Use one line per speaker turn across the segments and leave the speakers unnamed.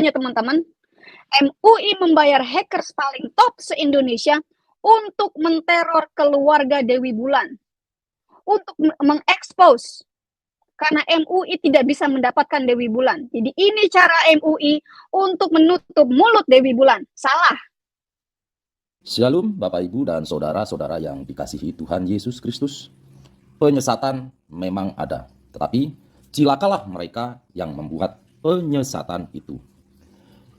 Makanya teman-teman, MUI membayar hackers paling top se-Indonesia untuk menteror keluarga Dewi Bulan, untuk mengekspos, karena MUI tidak bisa mendapatkan Dewi Bulan. Jadi ini cara MUI untuk menutup mulut Dewi Bulan. Salah.
Shalom Bapak Ibu dan saudara-saudara yang dikasihi Tuhan Yesus Kristus. Penyesatan memang ada, tetapi cilakalah mereka yang membuat penyesatan itu.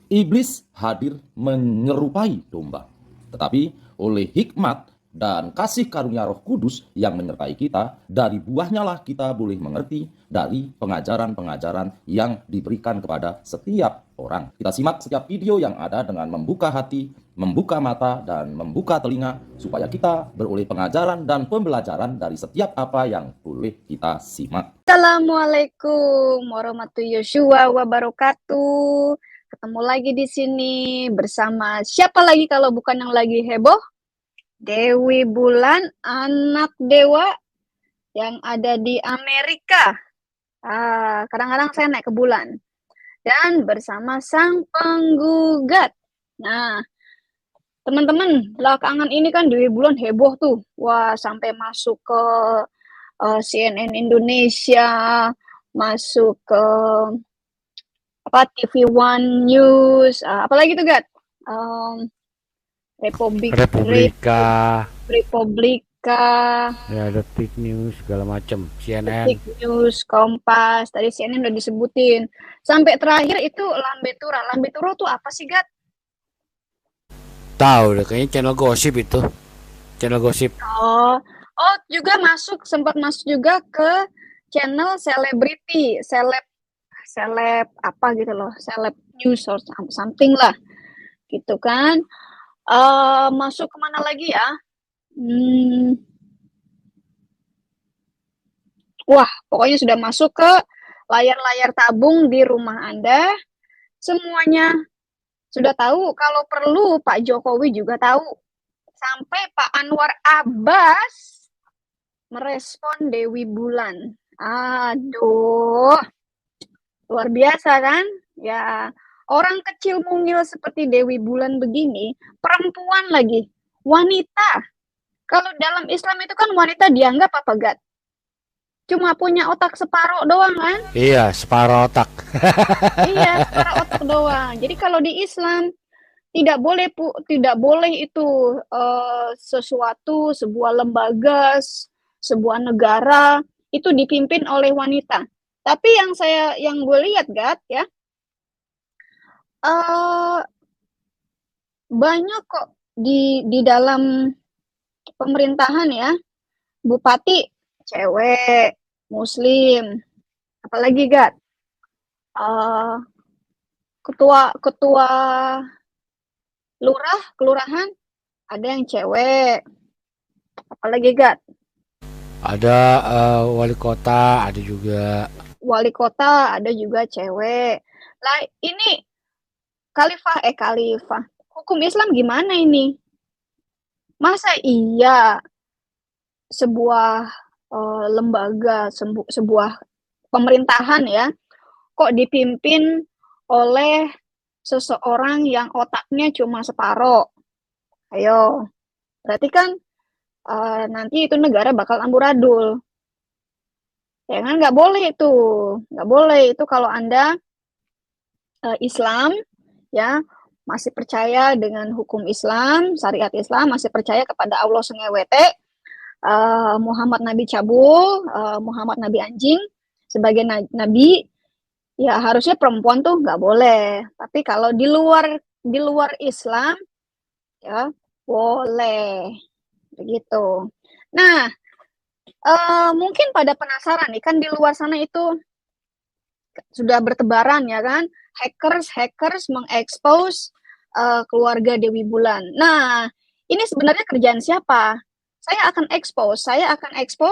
Iblis hadir menyerupai domba, tetapi oleh hikmat dan kasih karunia Roh Kudus yang menyertai kita, dari buahnya lah kita boleh mengerti dari pengajaran-pengajaran yang diberikan kepada setiap orang. Kita simak setiap video yang ada dengan membuka hati, membuka mata, dan membuka telinga, supaya kita beroleh pengajaran dan pembelajaran dari setiap apa yang boleh kita simak.
Assalamualaikum warahmatullahi wabarakatuh. Ketemu lagi di sini bersama siapa lagi kalau bukan yang lagi heboh? Dewi Bulan, anak dewa yang ada di Amerika. Kadang-kadang saya naik ke bulan. Dan bersama sang penggugat. Nah, teman-teman, belakangan ini kan Dewi Bulan heboh tuh. Wah, sampai masuk ke CNN Indonesia, masuk ke TV One News, apalagi tuh Gat? Republika,
ya, Detik News segala macam, CNN,
Detik News, Kompas, tadi CNN udah disebutin. Sampai terakhir itu Lambe Tura. Lambe Tura tuh apa sih, Gat?
tahu deh, kayaknya channel gosip itu, channel gosip.
Oh, juga sempat masuk juga ke channel selebriti, seleb apa gitu loh, seleb news or something lah, gitu kan. Masuk kemana lagi ya? Wah, pokoknya sudah masuk ke layar-layar tabung di rumah Anda. Semuanya sudah tahu, kalau perlu Pak Jokowi juga tahu. Sampai Pak Anwar Abbas merespon Dewi Bulan. Aduh, luar biasa kan? Ya, orang kecil mungil seperti Dewi Bulan begini, perempuan lagi, wanita. Kalau dalam Islam itu kan wanita dianggap apa, Gat? Cuma punya otak separuh doang kan?
Iya, separuh otak.
Iya, separuh otak doang. Jadi kalau di Islam tidak boleh itu sesuatu, sebuah lembaga, sebuah negara itu dipimpin oleh wanita. Tapi yang gue lihat, Gat, ya, banyak kok di dalam pemerintahan ya, bupati cewek, muslim, apalagi Gat, ketua lurah, kelurahan ada yang cewek, apalagi Gat,
Ada wali kota, ada juga.
wali kota ada juga cewek. Lah ini khalifah, hukum Islam gimana ini? Masa iya sebuah lembaga, sebuah pemerintahan ya, kok dipimpin oleh seseorang yang otaknya cuma separoh? Ayo, berarti kan nanti itu negara bakal amburadul. Ya kan, nggak boleh itu. Nggak boleh itu kalau Anda Islam, ya, masih percaya dengan hukum Islam, syariat Islam, masih percaya kepada Allah sengewete, Muhammad Nabi cabul, Muhammad Nabi anjing sebagai nabi, ya harusnya perempuan tuh nggak boleh. Tapi kalau di luar Islam, ya boleh, begitu. Nah, mungkin pada penasaran nih, kan di luar sana itu sudah bertebaran ya kan, hackers mengekspos keluarga Dewi Bulan. Nah, ini sebenarnya kerjaan siapa? Saya akan expose,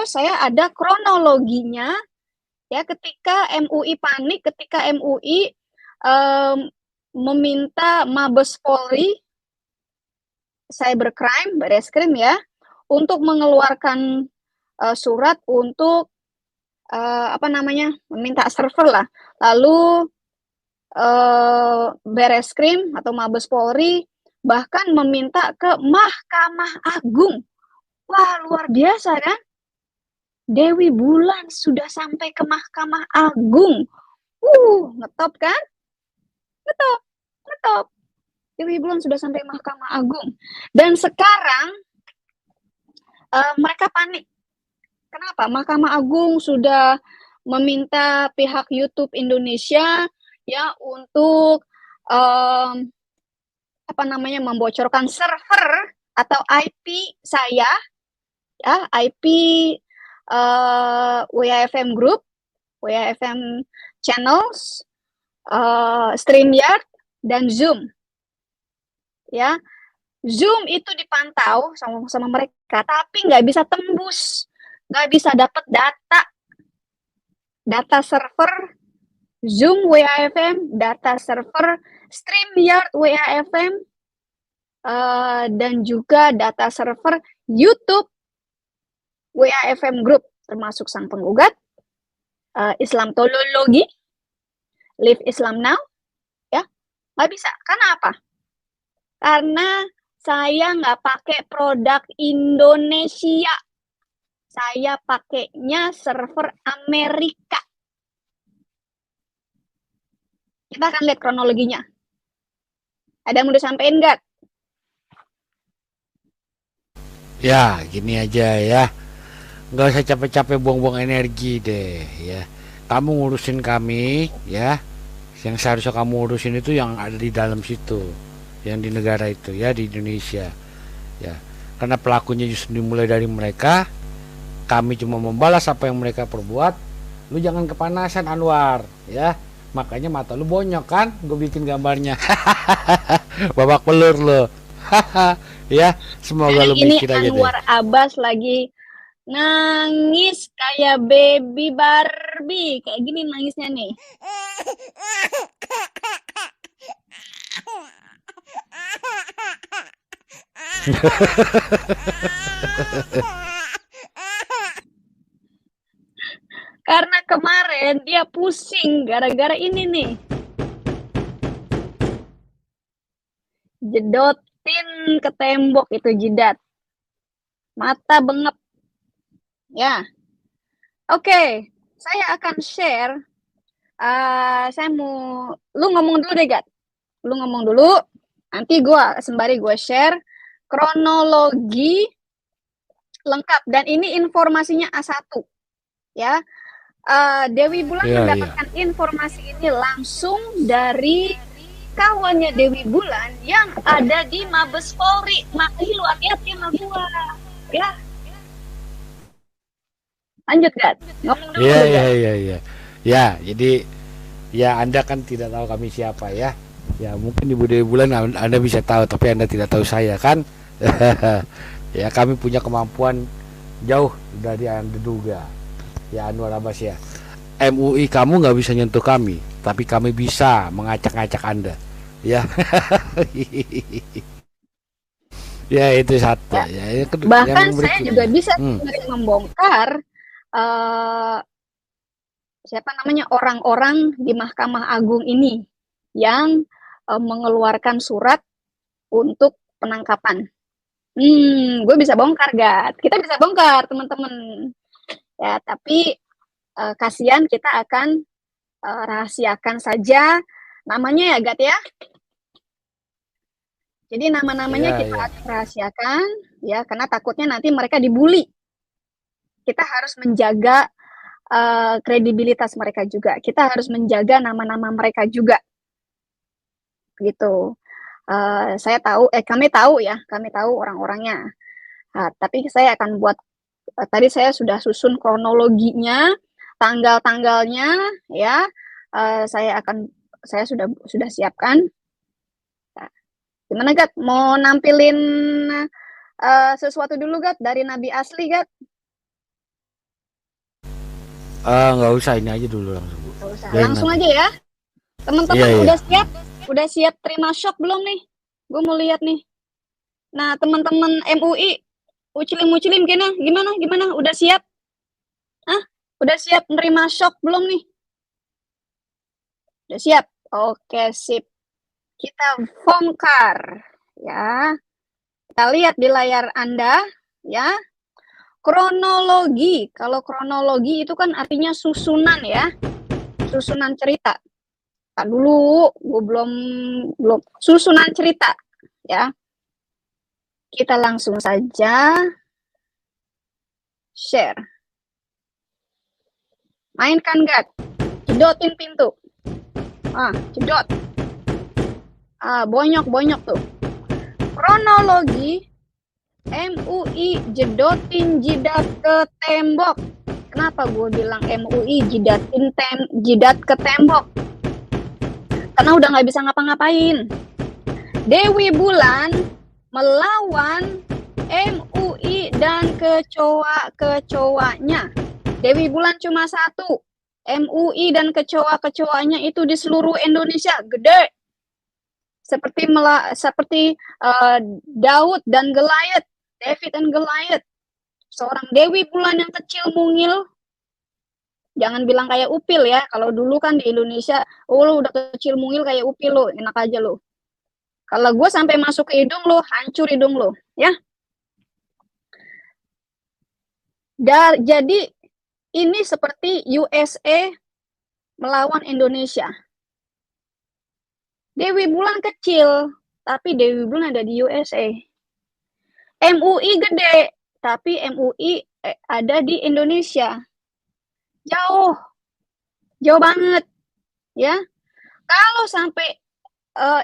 saya ada kronologinya ya, ketika MUI panik, ketika MUI meminta Mabes Polri, Cybercrime, Bareskrim ya, untuk mengeluarkan surat untuk meminta server lah, lalu Bareskrim atau Mabes Polri bahkan meminta ke Mahkamah Agung. Wah, luar biasa kan? Dewi Bulan sudah sampai ke Mahkamah Agung. Ngetop kan? Ngetop, ngetop. Dewi Bulan sudah sampai Mahkamah Agung. Dan sekarang mereka panik. Kenapa? Mahkamah Agung sudah meminta pihak YouTube Indonesia ya untuk membocorkan server atau IP saya, ya IP WAFM Group, WAFM Channels, StreamYard dan Zoom. Ya, Zoom itu dipantau sama mereka, tapi nggak bisa tembus, nggak bisa dapat data server Zoom WAFM, data server StreamYard WAFM, dan juga data server YouTube WAFM Group, termasuk sang penggugat, Islam Tolologi, Live Islam Now, ya nggak bisa. Karena apa? Karena saya nggak pakai produk Indonesia, saya pakainya server Amerika. Kita akan lihat kronologinya. Ada yang mau disampaikan nggak?
Ya, gini aja ya. Nggak usah capek-capek buang-buang energi deh ya. Kamu ngurusin kami ya. Yang seharusnya kamu urusin itu yang ada di dalam situ, yang di negara itu ya, di Indonesia ya. Karena pelakunya justru dimulai dari mereka. Kami cuma membalas apa yang mereka perbuat. Lu jangan kepanasan, Anwar ya. Makanya mata lu bonyok kan, gue bikin gambarnya. Babak belur lo. Ya, semoga lu
Ini
mikir aja deh.
Anwar Abbas lagi nangis kayak baby Barbie, kayak gini nangisnya nih. Karena kemarin dia pusing gara-gara ini nih. Jedotin ke tembok itu jidat. Mata bengep. Ya. Oke, saya akan share. Saya mau, lu ngomong dulu deh, Gat. Lu ngomong dulu. Nanti sembari gue share kronologi lengkap. Dan ini informasinya A1. Ya. Dewi Bulan mendapatkan informasi ini langsung dari kawannya Dewi Bulan yang ada di Mabes Polri. Makanya lu hati-hati sama gua, ya. Lanjut, Gat. Ngomong dulu.
Iya. Ya, jadi ya Anda kan tidak tahu kami siapa ya. Ya mungkin Ibu Dewi Bulan Anda bisa tahu, tapi Anda tidak tahu saya kan. Ya kami punya kemampuan jauh dari yang Anda duga. Ya Anwar Abbas ya. MUI kamu nggak bisa nyentuh kami, tapi kami bisa mengacak-ngacak Anda. Ya. Ya itu satu. Ya,
bahkan saya juga bisa membongkar orang-orang di Mahkamah Agung ini yang mengeluarkan surat untuk penangkapan. Gue bisa bongkar, Gat. Kita bisa bongkar, teman-teman. Ya, tapi kasihan kita akan rahasiakan saja namanya ya, Gat ya. Jadi nama-namanya kita akan rahasiakan ya, karena takutnya nanti mereka dibully. Kita harus menjaga kredibilitas mereka juga. Kita harus menjaga nama-nama mereka juga. Gitu. Kami tahu orang-orangnya. Tapi saya akan buat, tadi saya sudah susun kronologinya, tanggal-tanggalnya, ya. Saya sudah siapkan. Gimana, Gat? Mau nampilin sesuatu dulu, Gat, dari Nabi asli, Gat?
Nggak usah, ini aja dulu langsung.
Langsung aja ya. Teman-teman udah siap? Udah siap terima shock belum nih? Gue mau lihat nih. Nah, teman-teman MUI, ucilim gimana? Udah siap? Udah siap menerima shock belum nih? Udah siap? Oke, sip. Kita bongkar, ya. Kita lihat di layar Anda, ya. Kronologi. Kalau kronologi itu kan artinya susunan, ya. Susunan cerita. Tak dulu, gue belum susunan cerita, ya. Kita langsung saja share. Mainkan guard. Cedotin pintu. Cedot. Bonyok tuh. Kronologi MUI jedotin jidat ke tembok. Kenapa gue bilang MUI jidat ke tembok? Karena udah nggak bisa ngapa-ngapain. Dewi Bulan melawan MUI dan kecoa-kecoanya. Dewi Bulan cuma satu. MUI dan kecoa-kecoanya itu di seluruh Indonesia gede. Seperti Daud dan Goliat, David dan Goliat. Seorang Dewi Bulan yang kecil mungil. Jangan bilang kayak Upil ya. Kalau dulu kan di Indonesia, lu udah kecil mungil kayak Upil lo, enak aja lo. Kalau gue sampai masuk ke hidung lo, hancur hidung lo, ya. Jadi ini seperti USA melawan Indonesia. Dewi Bulan kecil, tapi Dewi Bulan ada di USA. MUI gede, tapi MUI ada di Indonesia. Jauh banget, ya. Kalau sampai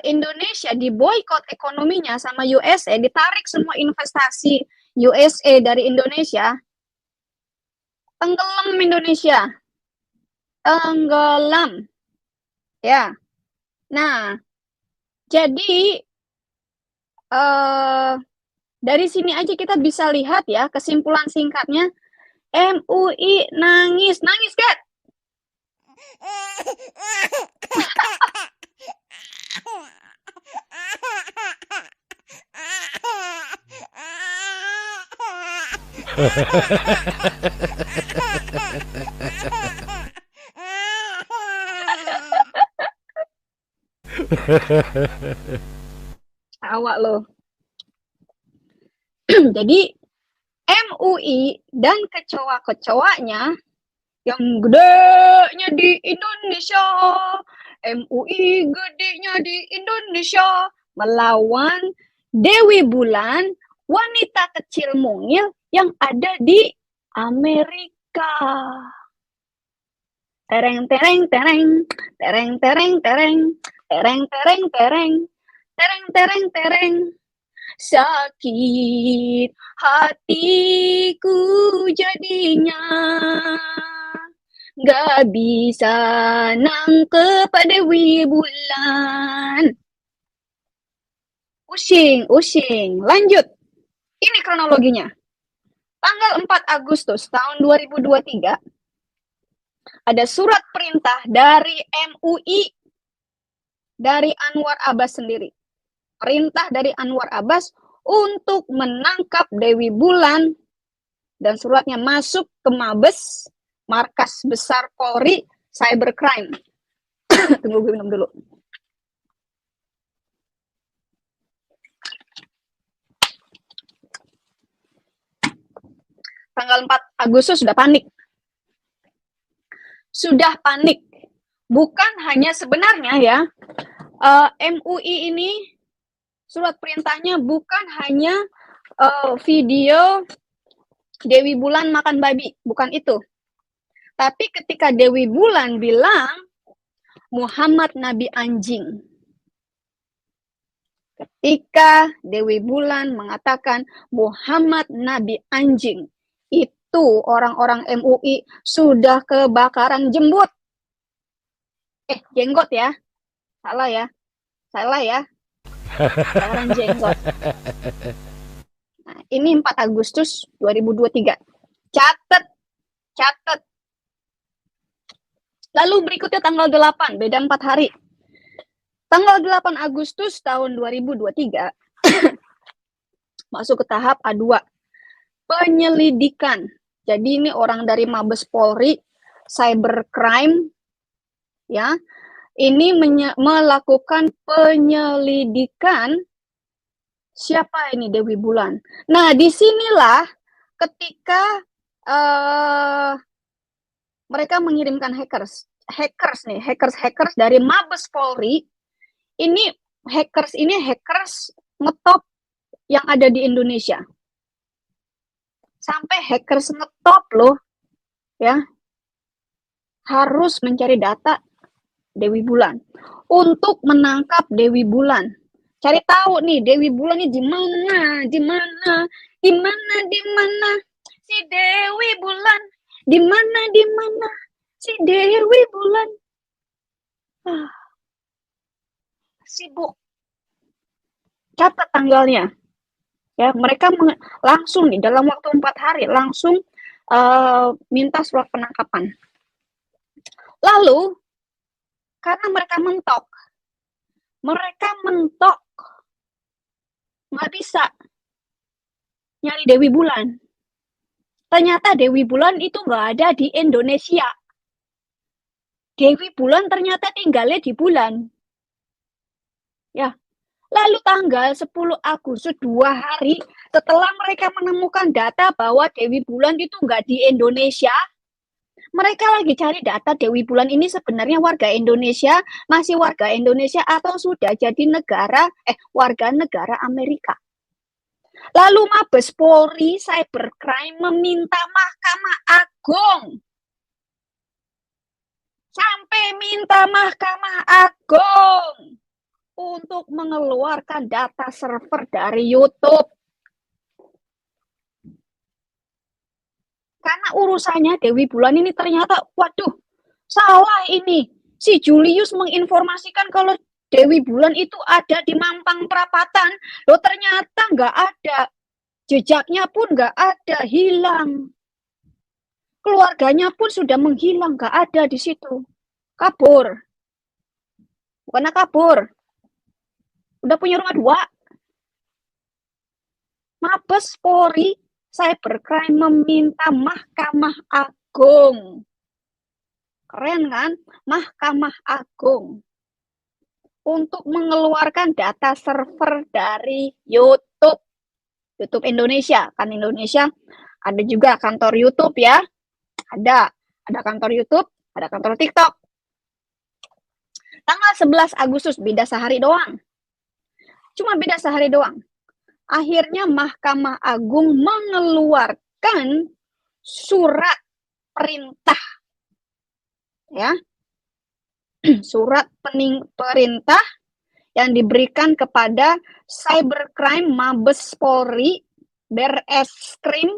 Indonesia diboikot ekonominya sama USA, ditarik semua investasi USA dari Indonesia, tenggelam Indonesia. Tenggelam. Ya. Nah, jadi dari sini aja kita bisa lihat ya, kesimpulan singkatnya, MUI nangis kan? Awak lo. Jadi MUI dan kecoa-kecoanya yang gedenya di Indonesia, MUI gedenya di Indonesia, melawan Dewi Bulan, wanita kecil mungil yang ada di Amerika. Tereng tereng tereng, tereng tereng tereng, tereng tereng tereng, tereng tereng tereng. Sakit hatiku jadinya, gak bisa nangkep Dewi Bulan. Using. Lanjut. Ini kronologinya. Tanggal 4 Agustus tahun 2023, ada surat perintah dari MUI, dari Anwar Abbas sendiri. Perintah dari Anwar Abbas untuk menangkap Dewi Bulan, dan suratnya masuk ke Mabes, Markas Besar Polri, Cybercrime. Tunggu gue minum dulu. Tanggal 4 Agustus sudah panik. Bukan hanya sebenarnya ya, MUI ini surat perintahnya bukan hanya video Dewi Bulan makan babi, bukan itu. Tapi ketika Dewi Bulan bilang Muhammad Nabi anjing, ketika Dewi Bulan mengatakan Muhammad Nabi anjing, itu orang-orang MUI sudah kebakaran jenggot. Jenggot ya. Salah ya. Kebakaran jenggot. Nah, ini 4 Agustus 2023. Catat. Lalu berikutnya tanggal 8, beda 4 hari. Tanggal 8 Agustus tahun 2023 masuk ke tahap A2. Penyelidikan. Jadi ini orang dari Mabes Polri, Cybercrime, ya, ini melakukan penyelidikan siapa ini Dewi Bulan. Nah, disinilah ketika mereka mengirimkan hackers dari Mabes Polri. Ini hackers ngetop yang ada di Indonesia. Sampai hackers ngetop loh, ya, harus mencari data Dewi Bulan untuk menangkap Dewi Bulan. Cari tahu nih Dewi Bulan ini di mana si Dewi Bulan, di mana si Dewi Bulan. Sibuk. Catat tanggalnya. Ya, mereka langsung nih dalam waktu 4 hari langsung minta surat penangkapan. Lalu karena mereka mentok, nggak bisa nyari Dewi Bulan. Ternyata Dewi Bulan itu nggak ada di Indonesia. Dewi Bulan ternyata tinggalnya di bulan. Ya, lalu tanggal 10 Agustus, 2 hari setelah mereka menemukan data bahwa Dewi Bulan itu nggak di Indonesia, mereka lagi cari data Dewi Bulan ini sebenarnya warga Indonesia, masih warga Indonesia atau sudah jadi warga negara Amerika. Lalu Mabes Polri Cybercrime meminta Mahkamah Agung. Sampai minta Mahkamah Agung untuk mengeluarkan data server dari YouTube. Karena urusannya Dewi Bulan ini ternyata, waduh, salah ini. Si Julius menginformasikan kalau Dewi Bulan itu ada di Mampang Perapatan. Loh ternyata nggak ada. Jejaknya pun nggak ada, hilang. Keluarganya pun sudah menghilang, nggak ada di situ. Kabur. Bukan kabur. Udah punya rumah 2. Mabes Polri Cybercrime meminta Mahkamah Agung. Keren kan? Mahkamah Agung. Untuk mengeluarkan data server dari YouTube. YouTube Indonesia. Kan Indonesia ada juga kantor YouTube ya. Ada kantor YouTube, ada kantor TikTok. Tanggal 11 Agustus, beda sehari doang. Cuma beda sehari doang. Akhirnya Mahkamah Agung mengeluarkan surat perintah. Ya. Surat perintah yang diberikan kepada Cybercrime Mabes Polri Barreskrim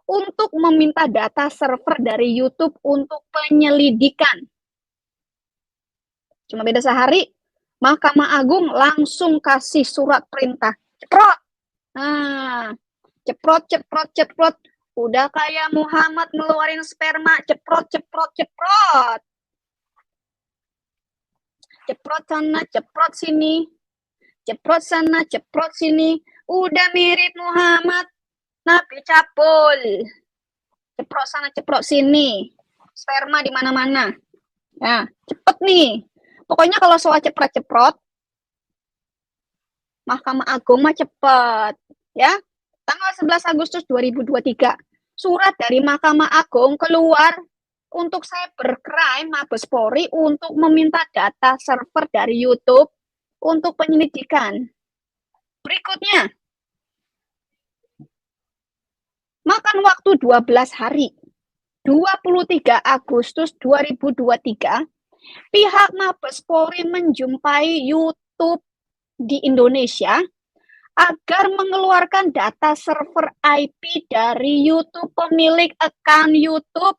untuk meminta data server dari YouTube untuk penyelidikan. Cuma beda sehari, Mahkamah Agung langsung kasih surat perintah. Ceprot. Nah, ceprot. Udah kayak Muhammad ngeluarin sperma, ceprot. Ceprot sana, ceprot sini. Ceprot sana, ceprot sini. Udah mirip Muhammad Nabi Capul. Ceprot sana, ceprot sini. Sperma di mana-mana. Ya, cepet nih. Pokoknya kalau soal ceprot, Mahkamah Agung mah cepet. Ya, tanggal 11 Agustus 2023. Surat dari Mahkamah Agung keluar untuk Cybercrime Mabes Polri untuk meminta data server dari YouTube untuk penyelidikan. Berikutnya, makan waktu 12 hari. 23 Agustus 2023, pihak Mabes Polri menjumpai YouTube di Indonesia agar mengeluarkan data server IP dari YouTube pemilik akun YouTube,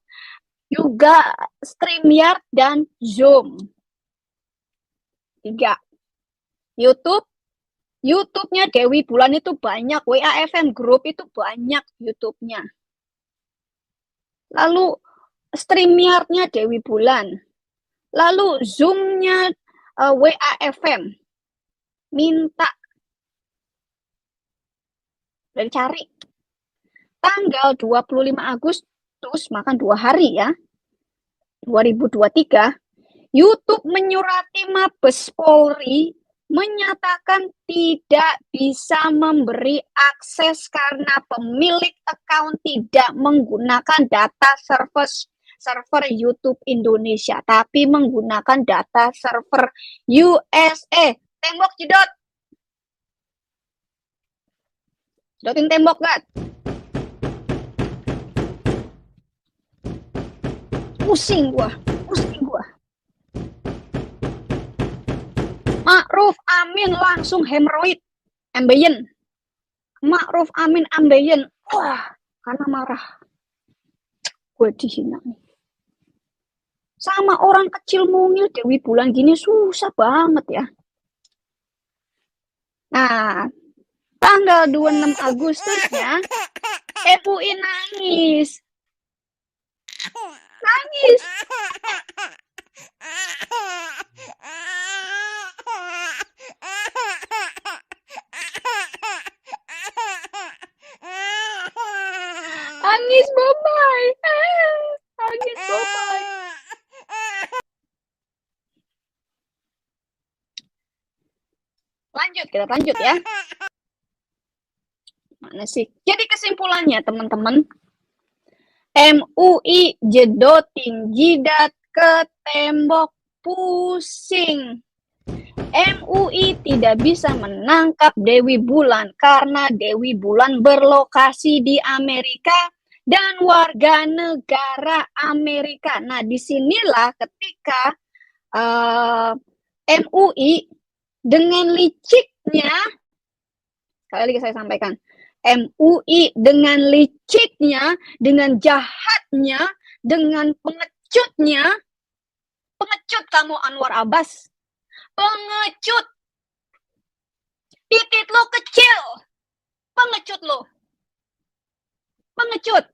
juga StreamYard dan Zoom. 3. YouTube-nya Dewi Bulan itu banyak, WAFM Group itu banyak YouTube-nya. Lalu StreamYard-nya Dewi Bulan. Lalu Zoom-nya WAFM. Minta dan cari. Tanggal 25 Agustus, makan 2 hari ya, 2023, YouTube menyurati Mabes Polri menyatakan tidak bisa memberi akses karena pemilik akun tidak menggunakan data server YouTube Indonesia, tapi menggunakan data server USA. Tembok jedot. Jedotin tembok, Gat. Pusing gua. Ma'ruf Amin langsung hemoroid, ambeien. Ma'ruf Amin ambeien. Wah, karena marah. Gue dihina nih. Sama orang kecil mungil Dewi Bulan gini susah banget ya. Nah, tanggal 26 Agustusnya MUI nangis. Nangis Bombay. Nangis Bombay. Kita lanjut ya. Mana sih? Jadi kesimpulannya teman-teman, MUI jedotin jidat ke tembok, pusing. MUI tidak bisa menangkap Dewi Bulan karena Dewi Bulan berlokasi di Amerika dan warga negara Amerika. Nah, disinilah ketika MUI dengan liciknya, sekali lagi saya sampaikan, MUI dengan liciknya, dengan jahatnya, dengan pengecutnya, pengecut kamu Anwar Abbas, pengecut, titik lo kecil, pengecut lo, pengecut.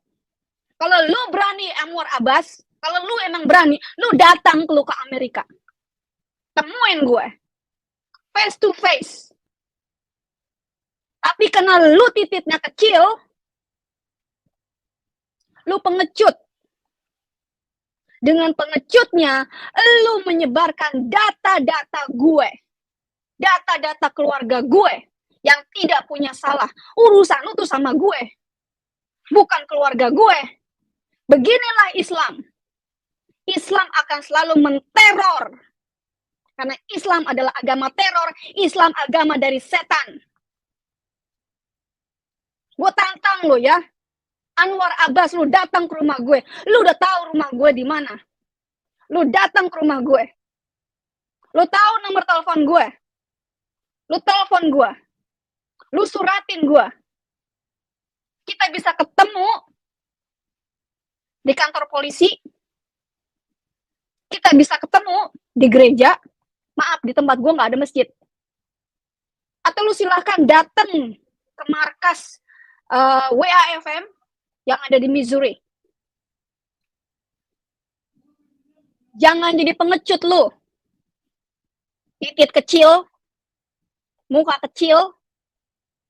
Kalau lu berani Anwar Abbas, kalau lu emang berani, lu datang ke Amerika, temuin gue, face to face. Tapi karena lu titiknya kecil, lu pengecut. Dengan pengecutnya, lu menyebarkan data-data gue. Data-data keluarga gue yang tidak punya salah. Urusan lu tuh sama gue. Bukan keluarga gue. Beginilah Islam. Islam akan selalu menteror. Karena Islam adalah agama teror. Islam agama dari setan. Gue tantang lo ya. Anwar Abbas, lu datang ke rumah gue. Lu udah tahu rumah gue di mana. Lu datang ke rumah gue. Lu tahu nomor telepon gue. Lu telepon gue. Lu suratin gue. Kita bisa ketemu di kantor polisi. Kita bisa ketemu di gereja. Maaf, di tempat gue nggak ada masjid. Atau lu silahkan datang ke markas WAFM yang ada di Missouri. Jangan jadi pengecut lu. Titik kecil, muka kecil,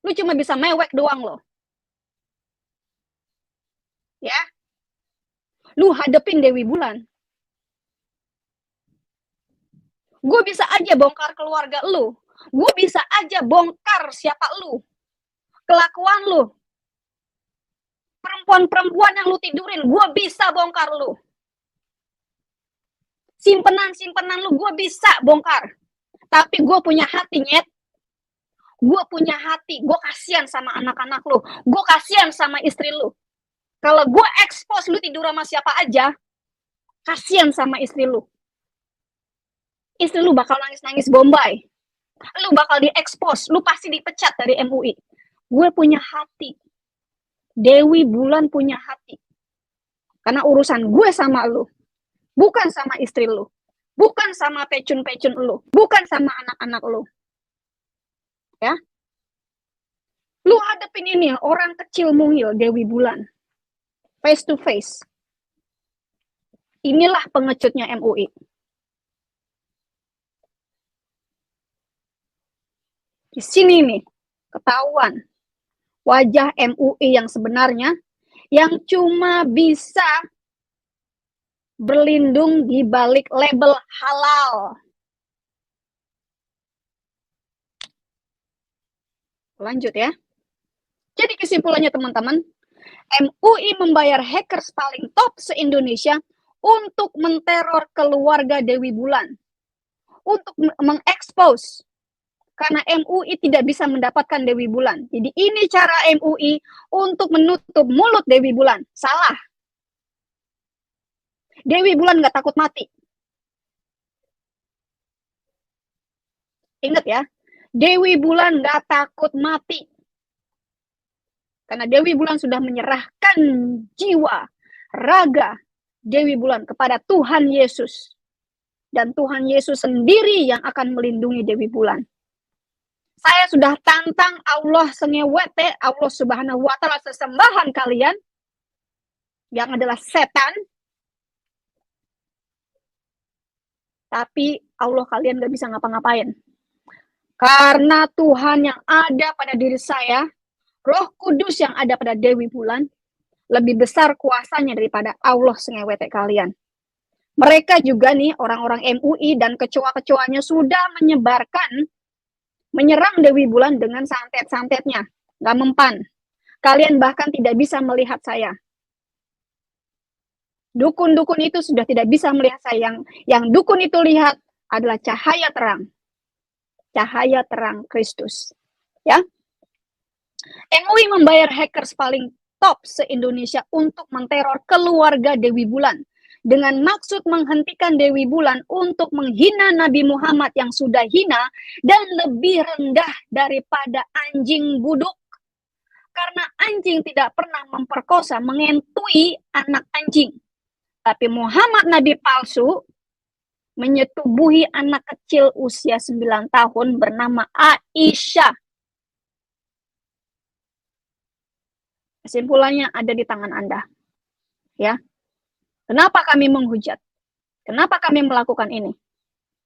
lu cuma bisa mewek doang lo. Ya. Lu hadepin Dewi Bulan. Gue bisa aja bongkar keluarga lu. Gue bisa aja bongkar siapa lu. Kelakuan lu. Perempuan-perempuan yang lu tidurin, gue bisa bongkar lu. Simpenan-simpenan lu, gue bisa bongkar. Tapi gue punya hati, nyet. Gue punya hati. Gue kasihan sama anak-anak lu. Gue kasihan sama istri lu. Kalau gue expose lu tidur sama siapa aja, kasihan sama istri lu. Istri lu bakal nangis-nangis Bombay. Lu bakal diekspos. Lu pasti dipecat dari MUI. Gue punya hati. Dewi Bulan punya hati. Karena urusan gue sama lu. Bukan sama istri lu. Bukan sama pecun-pecun lu. Bukan sama anak-anak lu. Ya. Lu hadapin ini orang kecil mungil Dewi Bulan. Face to face. Inilah pengecutnya MUI. Di sini nih, ketahuan wajah MUI yang sebenarnya, yang cuma bisa berlindung di balik label halal. Lanjut ya. Jadi kesimpulannya teman-teman, MUI membayar hackers paling top se-Indonesia untuk menteror keluarga Dewi Bulan, untuk mengekspos, karena MUI tidak bisa mendapatkan Dewi Bulan. Jadi ini cara MUI untuk menutup mulut Dewi Bulan. Salah. Dewi Bulan nggak takut mati. Ingat ya, Dewi Bulan nggak takut mati. Karena Dewi Bulan sudah menyerahkan jiwa, raga Dewi Bulan kepada Tuhan Yesus. Dan Tuhan Yesus sendiri yang akan melindungi Dewi Bulan. Saya sudah tantang Allah sengewete, Allah Subhanahu wa Ta'ala, sesembahan kalian yang adalah setan. Tapi Allah kalian gak bisa ngapa-ngapain. Karena Tuhan yang ada pada diri saya, Roh Kudus yang ada pada Dewi Bulan, lebih besar kuasanya daripada Allah sengewete kalian. Mereka juga nih, orang-orang MUI dan kecoa-kecoanya sudah menyerang Dewi Bulan dengan santet-santetnya. Gak mempan. Kalian bahkan tidak bisa melihat saya. Dukun-dukun itu sudah tidak bisa melihat saya. Yang dukun itu lihat adalah cahaya terang. Cahaya terang Kristus. Ya. MUI membayar hackers paling top se-Indonesia untuk menteror keluarga Dewi Bulan dengan maksud menghentikan Dewi Bulan untuk menghina Nabi Muhammad yang sudah hina dan lebih rendah daripada anjing buduk. Karena anjing tidak pernah memperkosa, mengentui anak anjing. Tapi Muhammad Nabi palsu menyetubuhi anak kecil usia 9 tahun bernama Aisyah. Kesimpulannya ada di tangan Anda. Ya. Kenapa kami menghujat? Kenapa kami melakukan ini?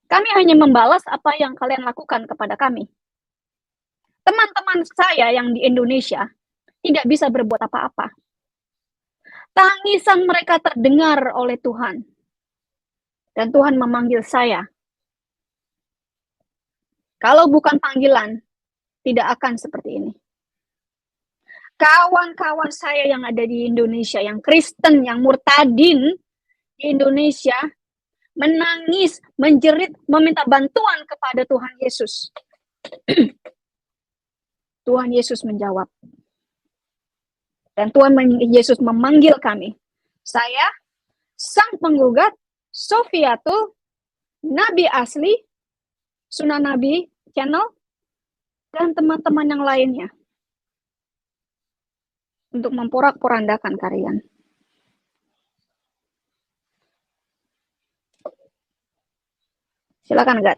Kami hanya membalas apa yang kalian lakukan kepada kami. Teman-teman saya yang di Indonesia tidak bisa berbuat apa-apa. Tangisan mereka terdengar oleh Tuhan. Dan Tuhan memanggil saya. Kalau bukan panggilan, tidak akan seperti ini. Kawan-kawan saya yang ada di Indonesia, yang Kristen, yang murtadin di Indonesia, menangis, menjerit, meminta bantuan kepada Tuhan Yesus. Tuhan Yesus menjawab. Dan Tuhan Yesus memanggil kami. Saya, sang penggugat, Sofiatul, Nabi Asli, Sunan Nabi Channel, dan teman-teman yang lainnya. Untuk memporak-porandakan kalian. Silakan, Gat.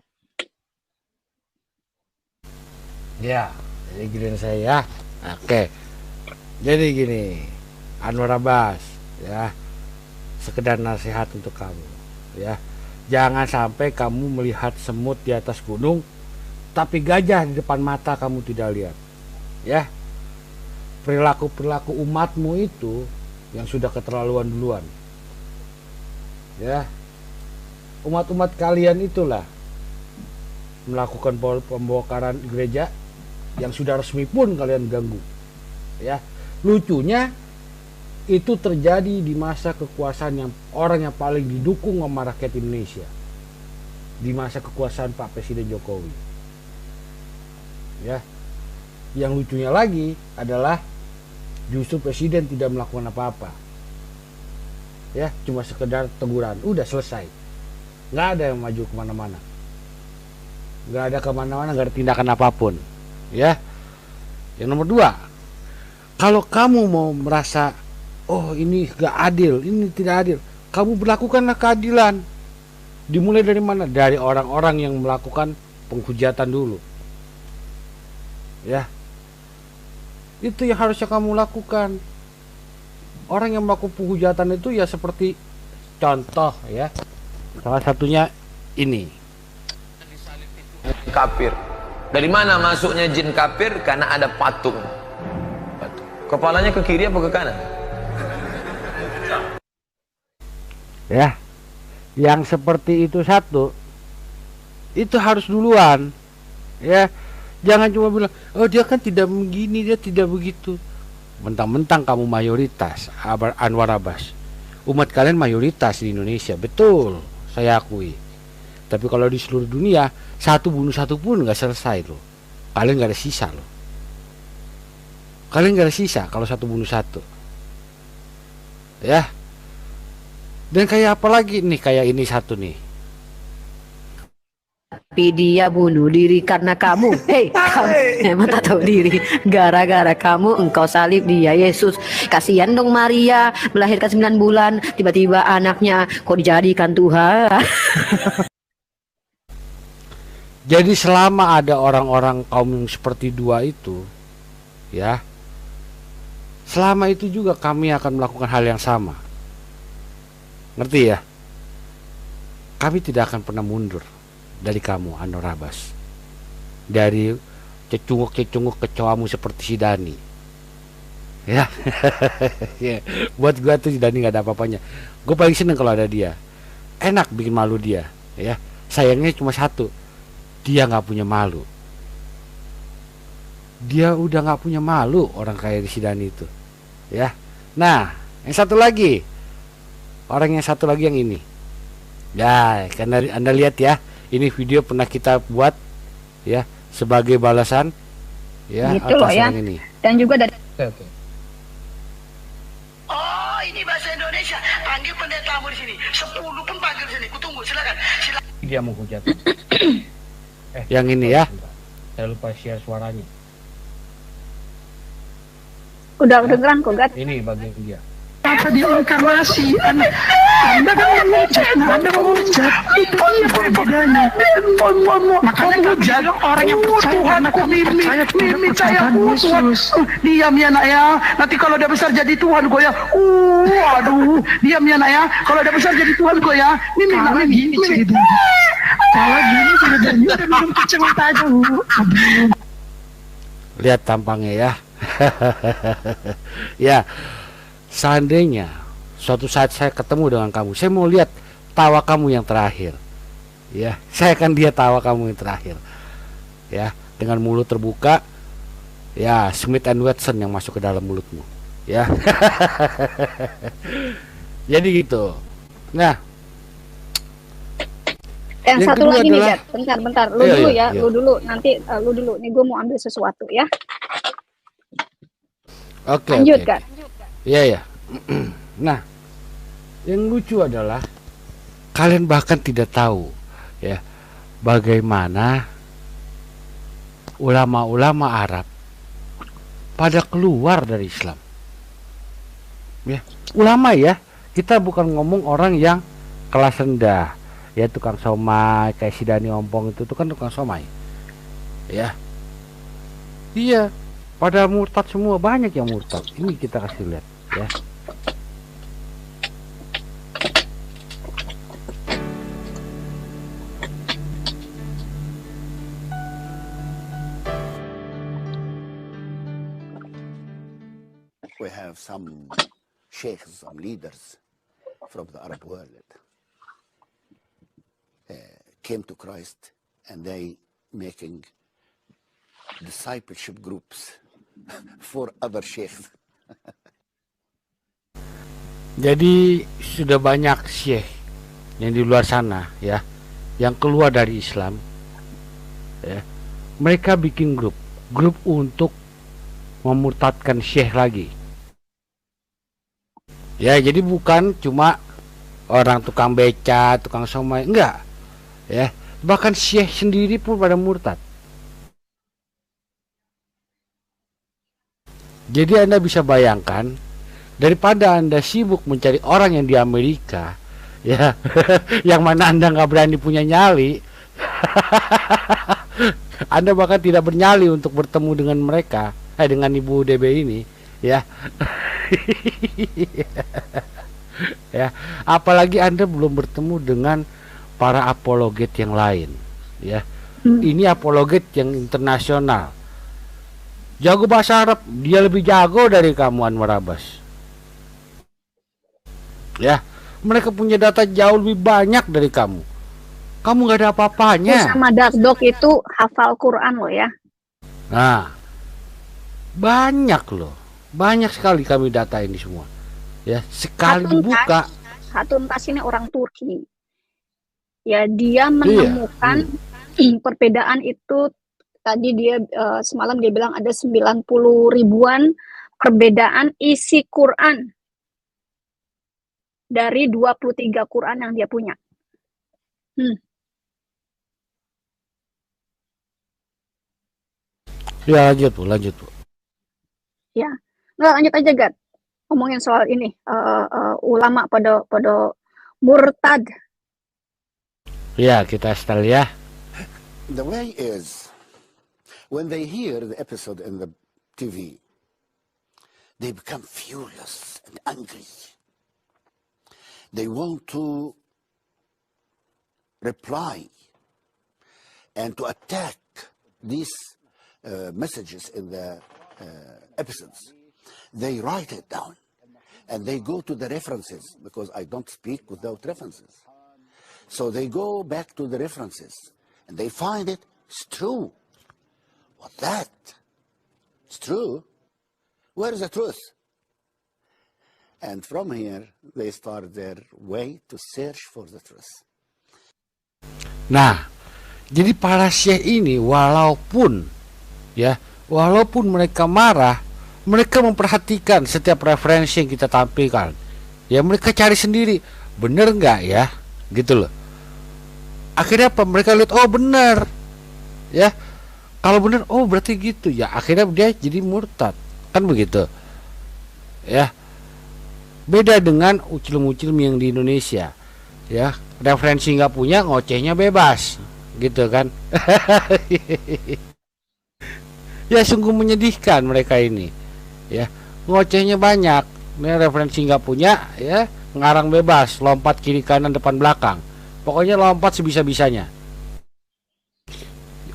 Ya, jadi gini saya ya. Oke. Jadi gini, Anwar Abbas ya. Sekedar nasihat untuk kamu ya. Jangan sampai kamu melihat semut di atas gunung tapi gajah di depan mata kamu tidak lihat. Ya. Perilaku-perilaku umatmu itu yang sudah keterlaluan duluan. Ya. Umat-umat kalian itulah melakukan pembongkaran gereja yang sudah resmi pun kalian ganggu. Ya. Lucunya itu terjadi di masa kekuasaan yang orang yang paling didukung sama rakyat Indonesia. Di masa kekuasaan Pak Presiden Jokowi. Ya. Yang lucunya lagi adalah justru presiden tidak melakukan apa-apa. Ya, cuma sekedar teguran, udah selesai. Nggak ada yang maju kemana-mana. Nggak ada kemana-mana, nggak ada tindakan apapun. Ya. Yang nomor 2, kalau kamu mau merasa, oh ini nggak adil, ini tidak adil, kamu berlakukanlah keadilan. Dimulai dari mana? Dari orang-orang yang melakukan penghujatan dulu. Ya. Itu yang harusnya kamu lakukan. Orang yang melakukan penghujatan itu ya seperti contoh ya. Salah satunya ini.
Kafir. Dari mana masuknya jin kafir? Karena ada patung. Kepalanya ke kiri apa ke kanan?
Ya, yang seperti itu satu, itu harus duluan, ya. Jangan cuma bilang, oh dia kan tidak begini, dia tidak begitu. Mentang-mentang kamu mayoritas, Anwar Abbas. Umat kalian mayoritas di Indonesia, betul, saya akui. Tapi kalau di seluruh dunia, satu bunuh satu pun nggak selesai loh. Kalian nggak ada sisa loh. Kalian nggak ada sisa kalau satu bunuh satu. Ya. Dan kayak apa lagi nih, kayak ini satu nih.
Tapi dia bunuh diri karena kamu. Hei, kamu emang tak tahu diri. Gara-gara kamu engkau salib dia, Yesus. Kasihan dong Maria, melahirkan 9 bulan, tiba-tiba anaknya kok dijadikan Tuhan.
Jadi selama ada orang-orang kaum yang seperti dua itu, ya, selama itu juga kami akan melakukan hal yang sama. Ngerti ya? Kami tidak akan pernah mundur dari kamu, Anwar Abbas. Dari cecunguk-cecunguk kecoamu seperti si Dani. Ya. Ya. Buat gua tuh si Dani gak ada apa-apanya. Gue paling seneng kalau ada dia. Enak bikin malu dia, ya. Sayangnya cuma satu. Dia gak punya malu. Dia udah gak punya malu, orang kayak si Dani itu. Ya. Nah, yang satu lagi. Orang yang satu lagi yang ini. Ya, karena Anda lihat ya. Ini video pernah kita buat ya sebagai balasan ya
gitu
atas
loh ya.
yang ini.
Dan juga dari
Oh, ini bahasa Indonesia. Panggil pendetamu di sini. 10 pun panggil sini. Kutunggu, silakan.
Dia mau hujat.
Yang ini ya.
Saya lupa share suaranya.
udah kedengeran kok, Gat.
Ini bagian dia.
Apa diinkarnasi? Anda kan menghujat. Itu bedanya. Makanya jaga orang yang percaya. Tuhanku Mimi saya Yesus. Diam ya nak ya. Nanti kalau udah besar jadi Tuhan gue ya. Aduh. Diam ya nak ya. Kalau udah besar jadi Tuhan gue ya. Mimi gini ceritanya. Kalau gini ceritanya udah minum kacamata aja.
Lihat tampangnya ya. Ya. Seandainya suatu saat saya ketemu dengan kamu, saya mau lihat tawa kamu yang terakhir. Ya, saya akan lihat tawa kamu yang terakhir. Ya, dengan mulut terbuka. Ya, Smith and Wesson yang masuk ke dalam mulutmu. Ya. Jadi gitu. Nah,
Yang
yang
satu
kedua
lagi nih,
adalah-
Gat. Bentar. Lu
Iya,
dulu
iya,
ya,
iya.
lu dulu. Nanti lu dulu. Nih gue mau ambil sesuatu ya.
oke.
Lanjut,
oke.
Gat.
Iya ya. Nah, yang lucu adalah kalian bahkan tidak tahu ya bagaimana ulama-ulama Arab pada keluar dari Islam. Ya, ulama ya. Kita bukan ngomong orang yang kelas rendah, ya tukang somai kayak si Dani Ompong itu kan tukang somai. Ya. Iya, pada murtad semua, banyak yang murtad. Ini kita kasih lihat ya.
We have some sheikhs, some leaders from the Arab world came to Christ, and they making discipleship groups for other sheikhs.
Jadi sudah banyak syekh yang di luar sana ya, yang keluar dari Islam ya. Mereka bikin grup untuk memurtadkan syekh lagi. Ya, jadi bukan cuma orang tukang beca, tukang somai, enggak. Ya, bahkan syekh sendiri pun pada murtad. Jadi Anda bisa bayangkan, daripada Anda sibuk mencari orang yang di Amerika, ya, yang mana Anda nggak berani punya nyali, Anda bahkan tidak bernyali untuk bertemu dengan mereka, dengan Ibu DB ini, ya. Ya, apalagi Anda belum bertemu dengan para apologet yang lain, ya. Ini apologet yang internasional. Jago bahasa Arab, dia lebih jago dari kamu, Anwar Abbas. Ya, Mereka punya data jauh lebih banyak dari kamu. Kamu nggak ada apa-apanya.
Sama Dark itu hafal Quran loh ya.
Nah, banyak loh. Banyak sekali kami data ini semua. Ya, sekali dibuka.
Hatun Tas ini orang Turki. Ya, dia menemukan perbedaan itu. Tadi dia semalam dia bilang ada 90 ribuan perbedaan isi Quran dari 23 Quran yang dia punya.
Ya, lanjut Bu.
Ya, nggak, lanjut aja Gat. Ngomongin soal ini, ulama pada murtad.
Ya, kita setel ya.
The way is, when they hear the episode in the TV, they become furious and angry. They want to reply and to attack these messages in the episodes. They write it down and they go to the references, because I don't speak without references. So they go back to the references and they find it's true. What that? It's true. Where is the truth? And from here, they start their way to search for the truth.
Nah, jadi para syekh ini walaupun mereka marah, mereka memperhatikan setiap referensi yang kita tampilkan. Ya, mereka cari sendiri, bener nggak ya, gitu loh. Akhirnya apa? Mereka lihat, oh bener, ya. Kalau bener, oh berarti gitu ya. Akhirnya dia jadi murtad, kan begitu, ya. Beda dengan ucil-ucil yang di Indonesia, ya. Referensi nggak punya, ngocehnya bebas, gitu kan. Ya, sungguh menyedihkan mereka ini, ya. Ngocehnya banyak, referensi nggak punya, ya. Ngarang bebas, lompat kiri kanan depan belakang, pokoknya lompat sebisa-bisanya.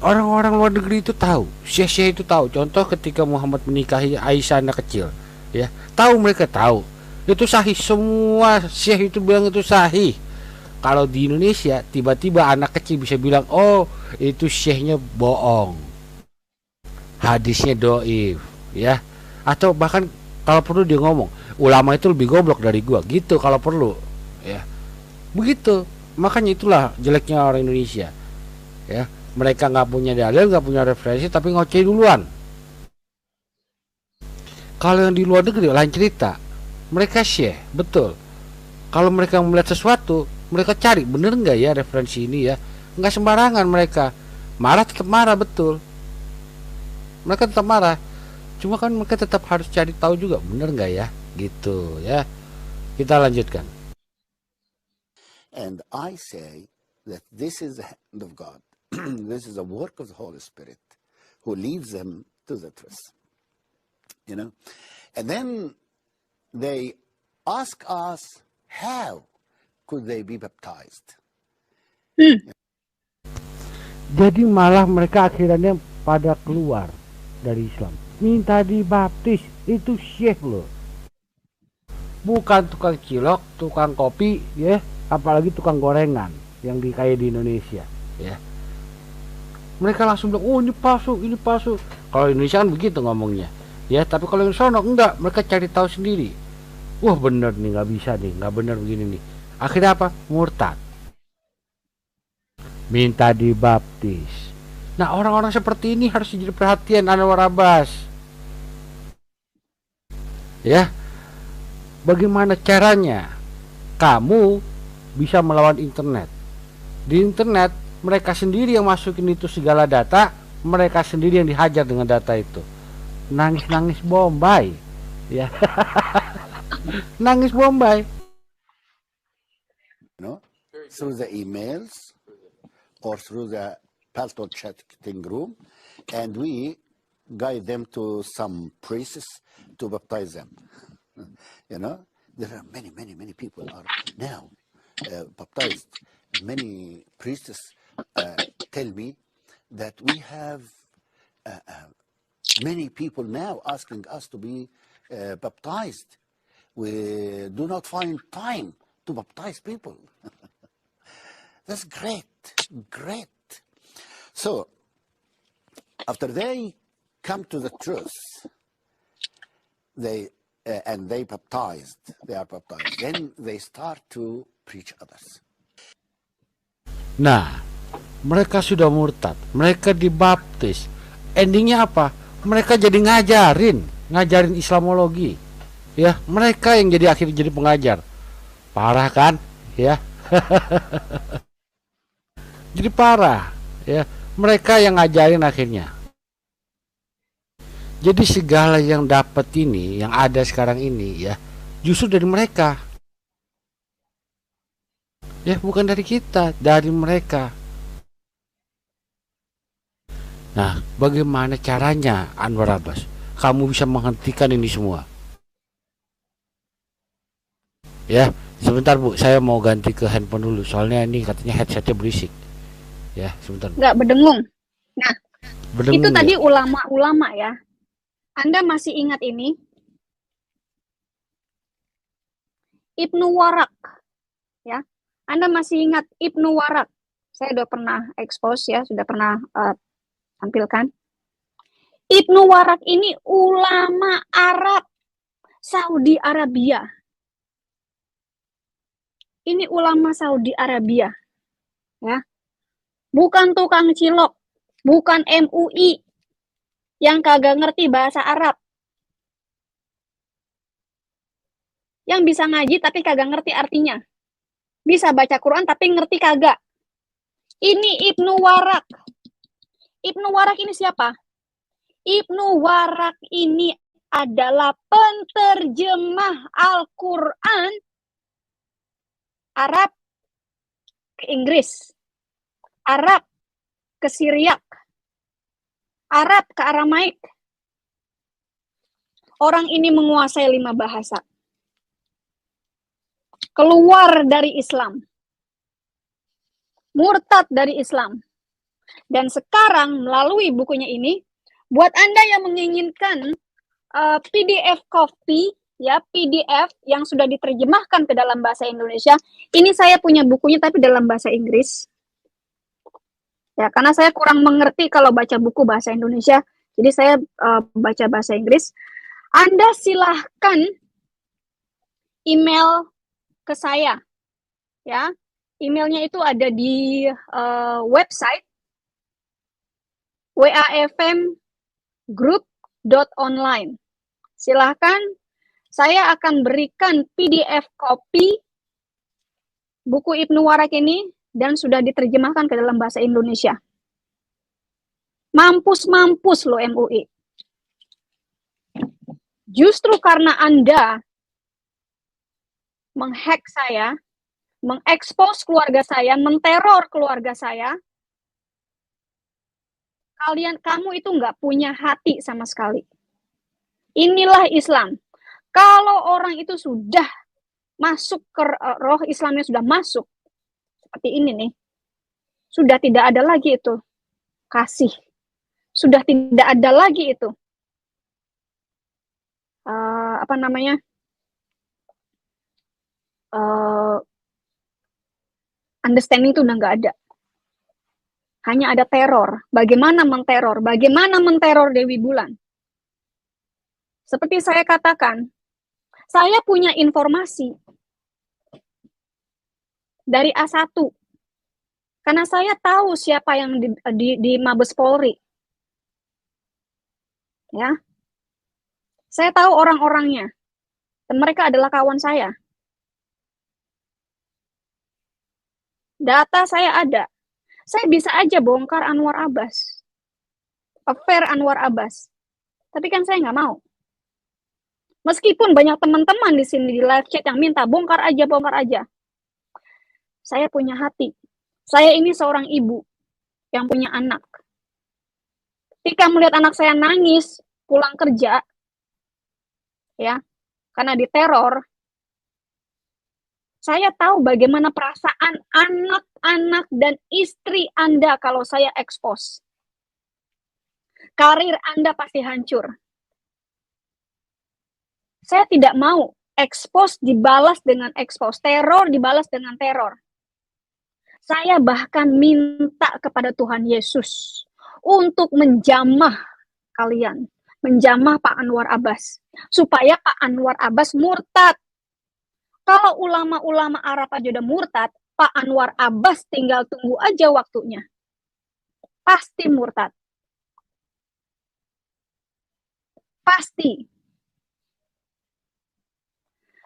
Orang-orang luar negeri itu tahu, syekh-syekh itu tahu. Contoh ketika Muhammad menikahi Aisyah anak kecil, ya, tahu, mereka tahu itu sahih, semua syekh itu bilang itu sahih. Kalau di Indonesia tiba-tiba anak kecil bisa bilang, oh itu syekhnya bohong, hadisnya doif, ya. Atau bahkan kalau perlu dia ngomong, ulama itu lebih goblok dari gua, gitu kalau perlu, ya. Begitu. Makanya itulah jeleknya orang Indonesia, ya. Mereka nggak punya dalil, nggak punya referensi, tapi ngoceh duluan. Kalau yang di luar negeri lain cerita, mereka syekh, betul. Kalau mereka melihat sesuatu, mereka cari, bener nggak ya referensi ini ya. Nggak sembarangan mereka. Marah tetap marah, betul. Mereka tetap marah. Cuma kan mereka tetap harus cari tahu juga, bener nggak ya, gitu ya. Kita lanjutkan.
And I say that this is the hand of God. This is the work of the Holy Spirit who leads them to the truth. You know? And then they ask us, how could they be baptized?
Jadi malah mereka akhirnya pada keluar dari Islam, minta dibaptis. Itu syekh loh, bukan tukang cilok, tukang kopi, ya, apalagi tukang gorengan yang kayak di Indonesia, ya. Mereka langsung bilang, oh ini palsu, ini palsu. Kalau Indonesia kan begitu ngomongnya, ya. Tapi kalau yang sono enggak, mereka cari tahu sendiri. Wah bener nih, nggak bisa nih, nggak bener begini nih. Akhirnya apa? Murtad, minta dibaptis. Nah, orang-orang seperti ini harus jadi perhatian Anwar Abbas, ya. Bagaimana caranya kamu bisa melawan internet? Di internet mereka sendiri yang masukin itu segala data, mereka sendiri yang dihajar dengan data itu. Nangis-nangis Bombay, ya. Nangis Bombay.
You know, through the emails or through the Palto chatting room, and we guide them to some priests to baptize them. You know, there are many people are now baptized. Many priests tell me that we have many people now asking us to be baptized. We do not find time to baptize people. That's great, great. So, after they come to the truth, they are baptized, then they start to preach others.
Nah, mereka sudah murtad, mereka dibaptis. Endingnya apa? Mereka jadi ngajarin Islamologi. Ya, mereka yang akhirnya jadi pengajar. Parah kan? Ya. Jadi parah, ya. Mereka yang ngajarin akhirnya. Jadi segala yang dapat ini, yang ada sekarang ini, ya, justru dari mereka. Ya, bukan dari kita, dari mereka. Nah, bagaimana caranya, Anwar Abbas? Kamu bisa menghentikan ini semua? Ya, sebentar Bu, saya mau ganti ke handphone dulu, soalnya ini katanya headsetnya berisik. Ya, sebentar.
Nggak berdengung. Nah,
Berdengung
itu
ya?
tadi ulama-ulama ya. Anda masih ingat ini? Ibnu Warak, ya. Anda masih ingat Ibnu Warak? Saya sudah pernah expose ya, sudah pernah tampilkan. Ibnu Warak ini ulama Arab, Saudi Arabia. Ini ulama Saudi Arabia, ya. Bukan tukang cilok, bukan MUI yang kagak ngerti bahasa Arab. Yang bisa ngaji tapi kagak ngerti artinya. Bisa baca Quran tapi ngerti kagak. Ini Ibnu Warak. Ibnu Warak ini siapa? Ibnu Warak ini adalah penterjemah Al-Quran Arab ke Inggris, Arab ke Syriak, Arab ke Aramaik. Orang ini menguasai 5 bahasa. Keluar dari Islam. Murtad dari Islam. Dan sekarang melalui bukunya ini, buat Anda yang menginginkan PDF copy, ya, PDF yang sudah diterjemahkan ke dalam bahasa Indonesia, ini saya punya bukunya tapi dalam bahasa Inggris. Ya, karena saya kurang mengerti kalau baca buku bahasa Indonesia, jadi saya baca bahasa Inggris. Anda silahkan email ke saya, ya. Emailnya itu ada di website wafmgroup.online. Silahkan, saya akan berikan PDF copy buku Ibnu Warak ini dan sudah diterjemahkan ke dalam bahasa Indonesia. Mampus-mampus loh MUI. Justru karena Anda menghack saya, mengekspos keluarga saya, menteror keluarga saya, kamu itu nggak punya hati sama sekali. Inilah Islam. Kalau orang itu sudah masuk ke roh Islamnya, sudah masuk, seperti ini nih, sudah tidak ada lagi itu kasih, sudah tidak ada lagi itu understanding itu udah nggak ada, hanya ada teror. Bagaimana menteror Dewi Bulan? Seperti saya katakan, saya punya informasi dari A1. Karena saya tahu siapa yang di Mabes Polri. Ya. Saya tahu orang-orangnya. Dan mereka adalah kawan saya. Data saya ada. Saya bisa aja bongkar Anwar Abbas. Affair Anwar Abbas. Tapi kan saya nggak mau. Meskipun banyak teman-teman di sini di live chat yang minta bongkar aja. Saya punya hati. Saya ini seorang ibu yang punya anak. Ketika melihat anak saya nangis pulang kerja, ya, karena diteror, saya tahu bagaimana perasaan anak-anak dan istri Anda kalau saya expose. Karir Anda pasti hancur. Saya tidak mau Expose dibalas dengan expose, teror dibalas dengan teror. Saya bahkan minta kepada Tuhan Yesus untuk menjamah kalian, menjamah Pak Anwar Abbas, supaya Pak Anwar Abbas murtad. Kalau ulama-ulama Arab aja udah murtad, Pak Anwar Abbas tinggal tunggu aja waktunya. Pasti murtad. Pasti.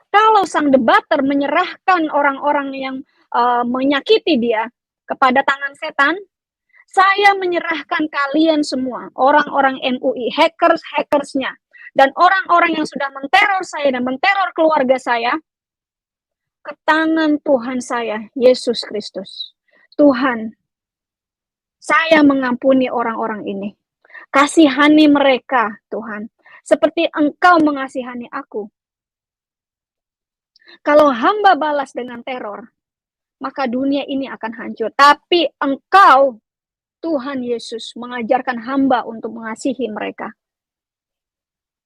Kalau sang debater menyerahkan orang-orang yang menyakiti dia kepada tangan setan, saya menyerahkan kalian semua, orang-orang MUI, hackers-hackersnya, dan orang-orang yang sudah menteror saya dan menteror keluarga saya, ke tangan Tuhan saya, Yesus Kristus. Tuhan, saya mengampuni orang-orang ini. Kasihani mereka, Tuhan, seperti Engkau mengasihani aku. Kalau hamba balas dengan teror, maka dunia ini akan hancur. Tapi Engkau, Tuhan Yesus, mengajarkan hamba untuk mengasihi mereka.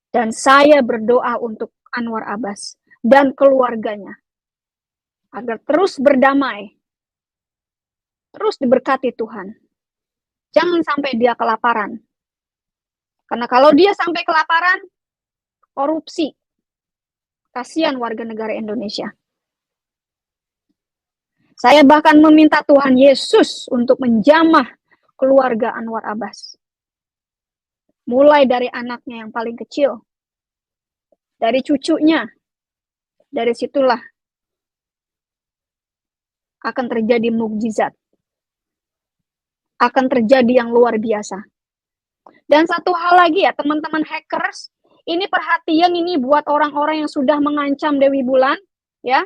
Dan saya berdoa untuk Anwar Abbas dan keluarganya, agar terus berdamai, terus diberkati Tuhan. Jangan sampai dia kelaparan. Karena kalau dia sampai kelaparan, korupsi. Kasihan warga negara Indonesia. Saya bahkan meminta Tuhan Yesus untuk menjamah keluarga Anwar Abbas. Mulai dari anaknya yang paling kecil, dari cucunya, dari situlah akan terjadi mukjizat. Akan terjadi yang luar biasa. Dan satu hal lagi ya, teman-teman hackers, ini perhatian ini buat orang-orang yang sudah mengancam Dewi Bulan, ya,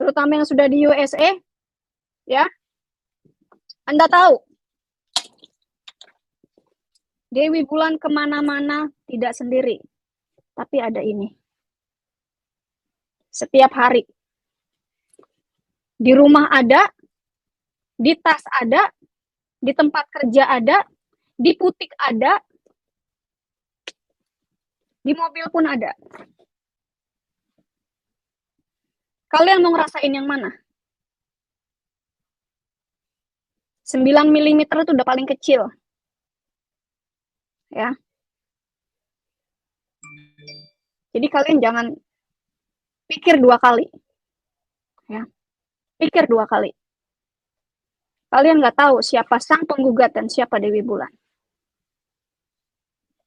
terutama yang sudah di USA, ya. Anda tahu, Dewi Bulan kemana-mana tidak sendiri, tapi ada ini. Setiap hari, di rumah ada, di tas ada, di tempat kerja ada, di butik ada, di mobil pun ada. Kalian mau ngerasain yang mana? 9 mm itu udah paling kecil. Ya. Jadi kalian jangan pikir 2 kali. Ya. Pikir 2 kali. Kalian nggak tahu siapa sang penggugat dan siapa Dewi Bulan.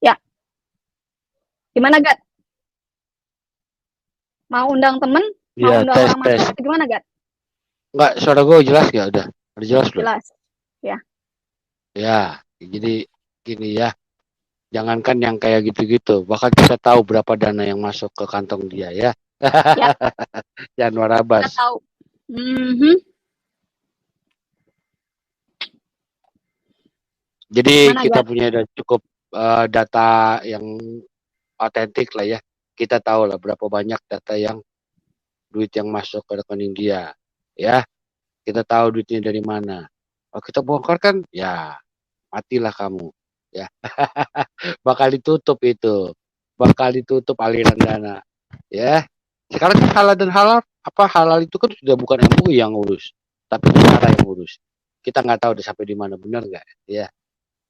Ya. Gimana, Gat? Mau undang temen? Mau undang orang masuk? Gimana, Gat?
Enggak, suara gue jelas gak? Udah jelas belum?
Jelas. Ya.
Ya, jadi gini ya. Jangankan yang kayak gitu-gitu, bahkan kita tahu berapa dana yang masuk ke kantong dia ya.
Ya.
Anwar Abbas.
Kita tahu.
Jadi
Mana,
kita
Gat?
punya cukup data yang otentik lah ya. Kita tahu lah berapa banyak data yang duit yang masuk ke rekening dia. Ya, kita tahu duitnya dari mana. Kalau kita bongkar kan, ya matilah kamu. Ya, bakal ditutup itu, bakal ditutup aliran dana. Ya, sekarang kan halal dan halal, halal itu kan sudah bukan MUI yang ngurus, tapi negara yang ngurus. Kita nggak tahu udah sampai di mana, benar nggak? Ya,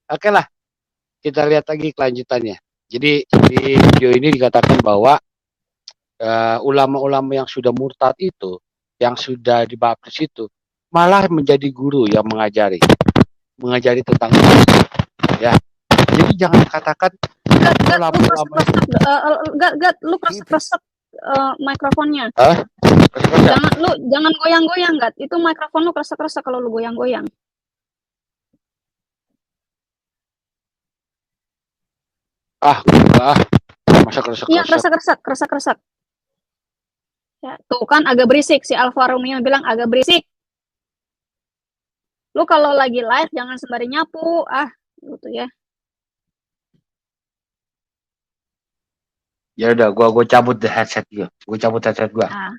oke lah, kita lihat lagi kelanjutannya. Jadi di video ini dikatakan bahwa ulama-ulama yang sudah murtad itu, yang sudah dibaptis itu, malah menjadi guru yang mengajari tentang ya. Jadi jangan katakan
Gat, lu kresek mikrofonnya. Jangan goyang-goyang, Gat. Itu mikrofon lu kresek-kresek kalau lu goyang-goyang.
Masa kresek-kresek?
Iya, kresek-kresek. Ya, tuh kan agak berisik, si Alfa Romeo bilang agak berisik. Lu kalau lagi live jangan sembari nyapu, gitu ya.
Ya udah, gua cabut deh headset gua.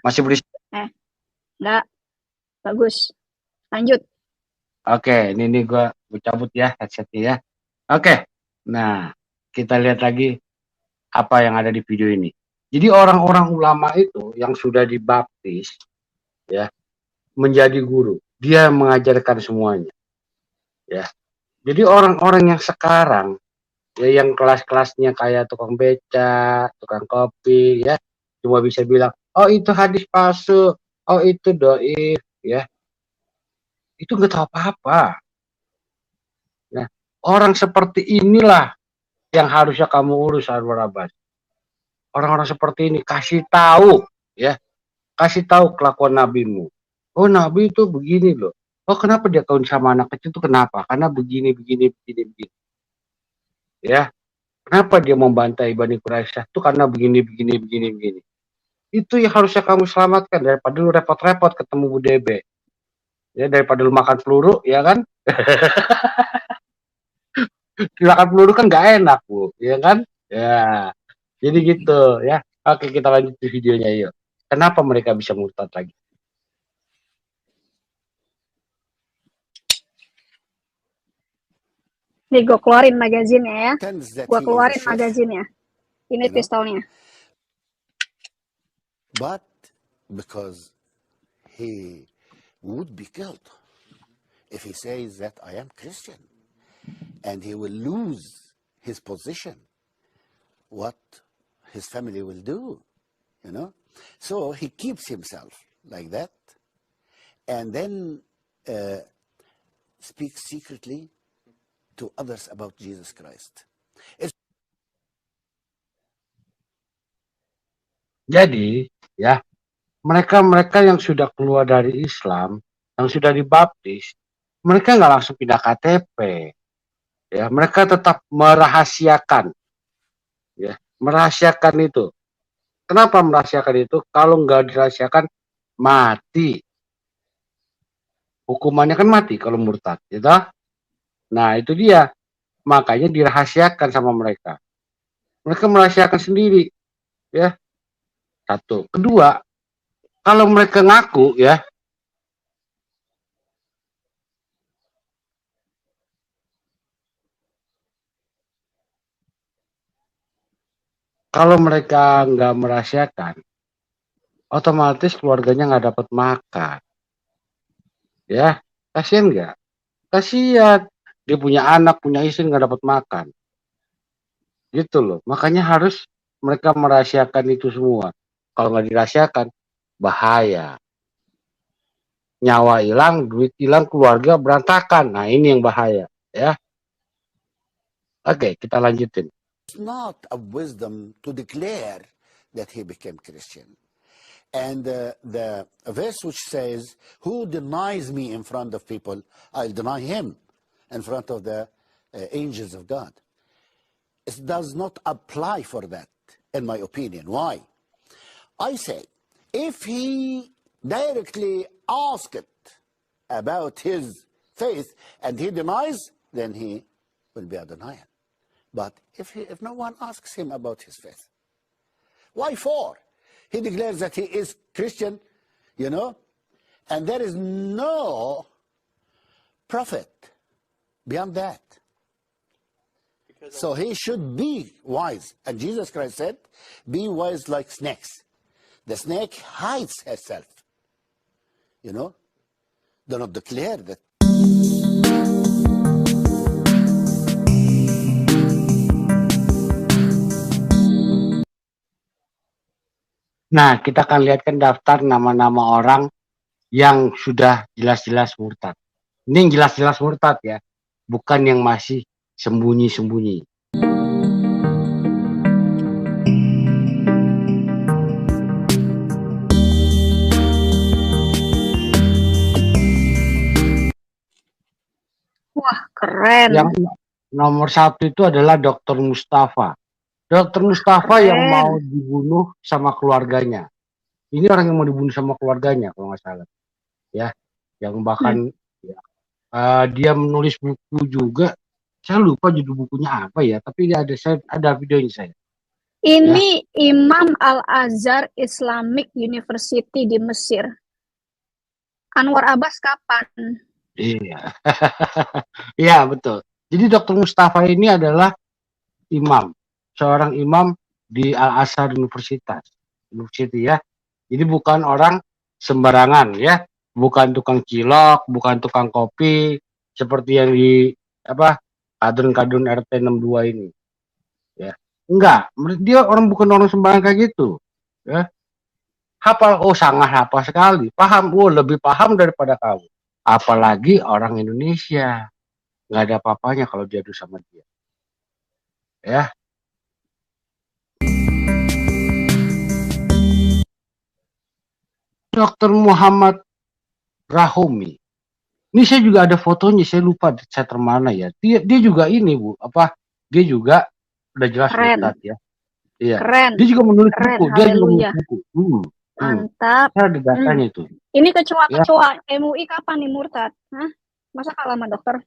Masih berisik.
Enggak. Bagus. Lanjut.
Oke, ini gua cabut ya headsetnya ya. Oke. Nah, kita lihat lagi apa yang ada di video ini. Jadi orang-orang ulama itu yang sudah dibaptis ya menjadi guru. Dia mengajarkan semuanya ya. Jadi orang-orang yang sekarang ya yang kelas-kelasnya kayak tukang beca, tukang kopi ya, cuma bisa bilang, "Oh, itu hadis palsu, oh itu dhaif," ya. Itu nggak tahu apa-apa. Nah, orang seperti inilah yang harusnya kamu urus, Anwar Abbas. Orang-orang seperti ini kasih tahu ya, kasih tahu kelakuan nabimu. Oh, nabi itu begini loh. Oh, kenapa dia kawin sama anak kecil itu kenapa? Karena begini. Ya, kenapa dia membantai Bani Quraisyah itu karena begini. Itu yang harusnya kamu selamatkan daripada lu repot-repot ketemu Budebe. Ya, daripada lu makan peluru, ya kan? Makan peluru kan nggak enak, Bu, ya kan? Ya, jadi gitu ya. Oke, kita lanjut di videonya yuk. Kenapa mereka bisa murtad lagi?
Nih gue keluarin magazinnya ya.
Pretends that
Gue
he is a
keluarin
chef,
magazinnya. Ini
you know.
pistolnya.
But because he would be killed if he says that I am Christian, and he will lose his position, what his family will do, you know. So he keeps himself like that, and then speaks secretly to others about Jesus Christ.
Jadi, ya, mereka yang sudah keluar dari Islam, yang sudah dibaptis, mereka nggak langsung pindah KTP. Ya, mereka tetap merahasiakan. Ya, merahasiakan itu. Kenapa merahasiakan itu? Kalau nggak dirahasiakan, mati. Hukumannya kan mati kalau murtad, gitu. Nah, itu dia. Makanya dirahasiakan sama mereka. Mereka merahasiakan sendiri, ya. Satu. Kedua, kalau mereka ngaku, ya, kalau mereka nggak merahasiakan, otomatis keluarganya nggak dapat makan. Ya, kasihan nggak? Kasihan. Dia punya anak, punya istri, nggak dapat makan. Gitu loh. Makanya harus mereka merahasiakan itu semua. Kalau nggak dirahasiakan, bahaya. Nyawa hilang, duit hilang, keluarga berantakan. Nah, ini yang bahaya. Ya. Oke, kita lanjutin.
It's not a wisdom to declare that he became Christian. And the verse which says, who denies me in front of people, I'll deny him in front of the angels of God. It does not apply for that, in my opinion. Why? I say, if he directly asked about his faith and he denies, then he will be a denier. But if no one asks him about his faith, why for? He declares that he is Christian, you know, and there is no prophet beyond that. So he should be wise. And Jesus Christ said, be wise like snakes. The snake hides herself. You know, do not declare that.
Nah, kita akan lihatkan daftar nama-nama orang yang sudah jelas-jelas murtad. Ini yang jelas-jelas murtad ya, bukan yang masih sembunyi-sembunyi.
Wah, keren.
Yang nomor satu itu adalah Dr. Mustafa. Dr. Mustafa yang mau dibunuh sama keluarganya. Ini orang yang mau dibunuh sama keluarganya kalau nggak salah. Ya, yang bahkan dia menulis buku juga. Saya lupa judul bukunya apa ya, tapi ada videonya saya.
Ini ya. Imam Al-Azhar Islamic University di Mesir. Anwar Abbas kapan?
Iya. Iya, betul. Jadi Dr. Mustafa ini adalah imam. Seorang imam di Al Azhar University ya. Jadi bukan orang sembarangan ya, bukan tukang cilok, bukan tukang kopi seperti yang di kadun-kadun RT 62 ini ya. Enggak, dia bukan orang sembarangan kayak gitu ya. Hafal, sangat hafal sekali, paham, lebih paham daripada kamu, apalagi orang Indonesia. Nggak ada apa-apanya kalau diadu sama dia ya. Dr. Muhammad Rahumi. Ini saya juga ada fotonya, saya lupa center mana ya. Dia juga ini Bu, dia juga udah jelas Ustaz ya. Iya.
Keren.
Dia juga menulis
Keren.
buku, dia juga
Haleluya.
menulis buku.
Mantap.
Saya ada datanya itu.
Ini kecoa MUI kapan nih murtad? Hah? Masa kalah sama dokter?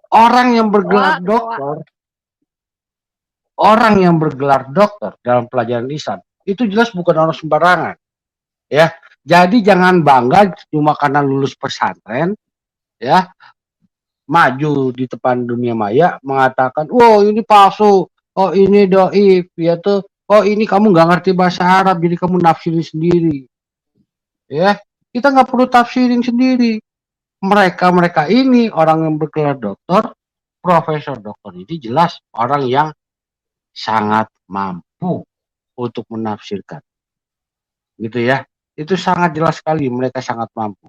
Orang yang bergelar dokter, orang yang bergelar dokter dalam pelajaran Islam itu jelas bukan orang sembarangan ya. Jadi jangan bangga cuma karena lulus pesantren ya, maju di depan dunia maya mengatakan, ini palsu, ini doif ya tuh, ini kamu nggak ngerti bahasa Arab jadi kamu nafsirin sendiri ya. Kita nggak perlu tafsirin sendiri. Mereka ini orang yang bergelar dokter, profesor dokter, ini jelas orang yang sangat mampu untuk menafsirkan gitu ya. Itu sangat jelas sekali, mereka sangat mampu.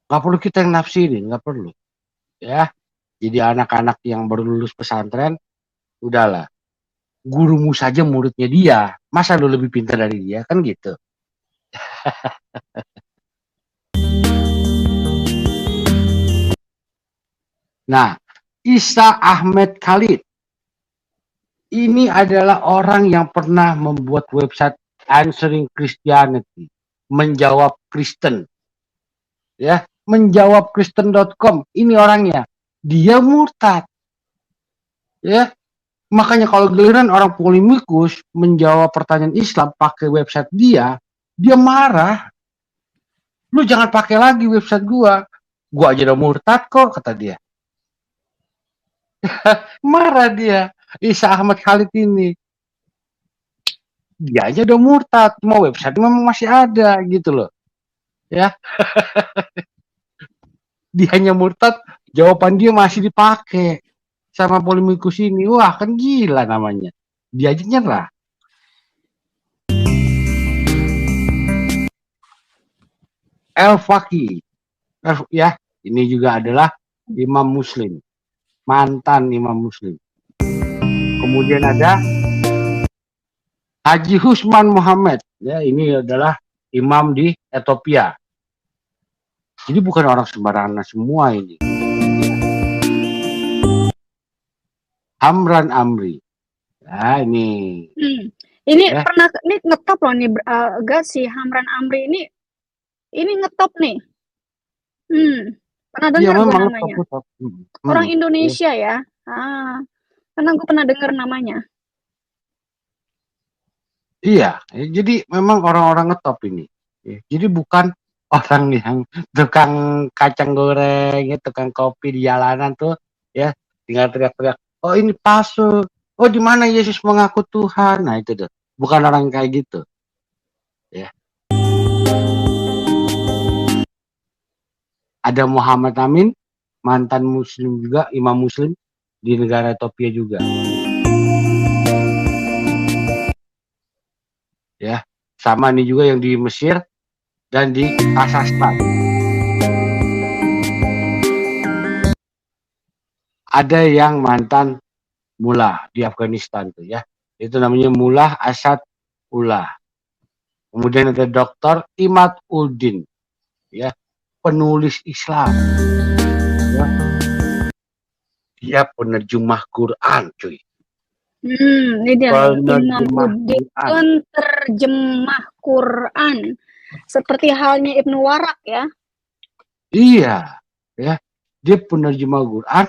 Nggak perlu kita yang nafsirin, nggak perlu ya. Jadi anak-anak yang baru lulus pesantren, udahlah, gurumu saja muridnya dia, masa lu lebih pintar dari dia, kan gitu. Nah, Isa Ahmed Khalid ini adalah orang yang pernah membuat website Answering Christianity, menjawab Kristen ya, menjawab Kristen.com. Ini orangnya, dia murtad ya. Makanya kalau giliran orang polemikus menjawab pertanyaan Islam pakai website dia marah. Lu jangan pakai lagi website gua aja udah murtad kok, kata dia. Marah dia, Isa Ahmad Khalid ini. Dia aja udah murtad, mau website memang masih ada gitu loh ya. Dia hanya murtad, jawaban dia masih dipakai sama polemikus ini. Wah, kan gila namanya. Dia aja nyerah. El-Faqih ya, ini juga adalah imam muslim, mantan imam muslim. Kemudian ada Haji Husman Muhammad ya, ini adalah imam di Ethiopia. Jadi bukan orang sembarangan semua ini. Hamran Amri. Nah, ini.
Ini pernah ngetop loh nih, agak si Hamran Amri ini ngetop nih. Pernah dengar gue namanya. Orang Indonesia ya. Karena gue pernah dengar namanya.
Iya, jadi memang orang-orang ngetop ini. Jadi bukan orang yang tukang kacang goreng, tukang kopi di jalanan tuh ya, tinggal teriak-teriak, ini palsu. Di mana Yesus mengaku Tuhan? Nah, itu tuh. Bukan orang kayak gitu. Ya. Ada Muhammad Amin, mantan muslim juga, imam muslim di negara Ethiopia juga. Ya, sama nih juga yang di Mesir dan di Kazakhstan. Ada yang mantan mullah di Afghanistan tuh ya. Itu namanya Mullah Asad Ullah. Kemudian ada Dr. Imad Uddin ya, penulis Islam. Ya. Dia penerjemah Quran, cuy.
Ini dia Imam Uddin, penerjemah Quran. Seperti halnya Ibnu Warak ya.
Iya, ya. Dia penerjemah Quran.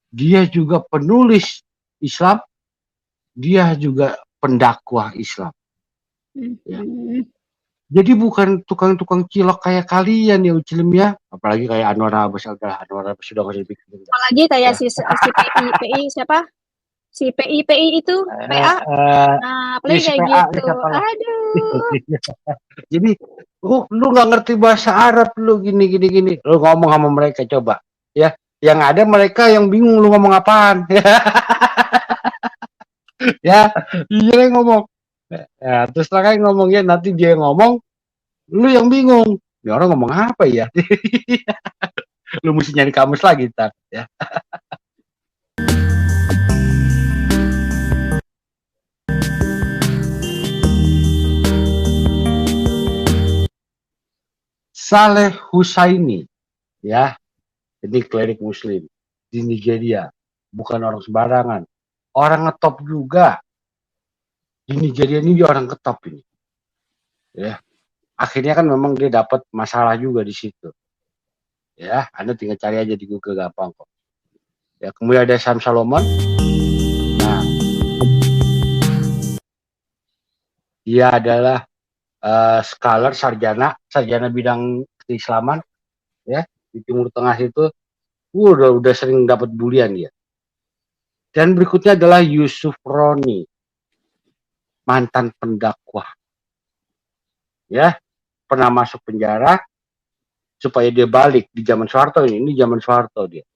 Dia juga penulis Islam. Dia juga pendakwah Islam. Ya. Jadi bukan tukang-tukang cilok kayak kalian ya Ucilem ya. Apalagi kayak Anwar Abbas sudah nggak usah bikin.
Apalagi kayak si PI siapa? Si PI itu, PA. Nah, apalagi kayak
PA
gitu. Aduh.
Jadi lu nggak ngerti bahasa Arab, lu gini. Lu ngomong sama mereka coba, ya. Yang ada mereka yang bingung lu ngomong apaan. Ya, dia yang ngomong. Ya, terus terang ngomongnya, nanti dia yang ngomong, lu yang bingung. Ini orang ngomong apa ya? Lu mesti nyari kamus lagi, ntar, ya. Saleh Husaini, ya, ini klerik Muslim di Nigeria, bukan orang sembarangan, orang ngetop juga di Nigeria ini, dia orang ketop ini, ya. Akhirnya kan memang dia dapat masalah juga di situ, ya. Anda tinggal cari aja di Google, gampang kok. Ya, kemudian ada Sam Solomon. Nah, dia adalah scholar, sarjana bidang keislaman, ya, di Timur Tengah itu. Udah sering dapat bulian dia. Dan berikutnya adalah Yusuf Roni, mantan pendakwah, ya, pernah masuk penjara supaya dia balik di zaman Soeharto ini zaman Soeharto dia.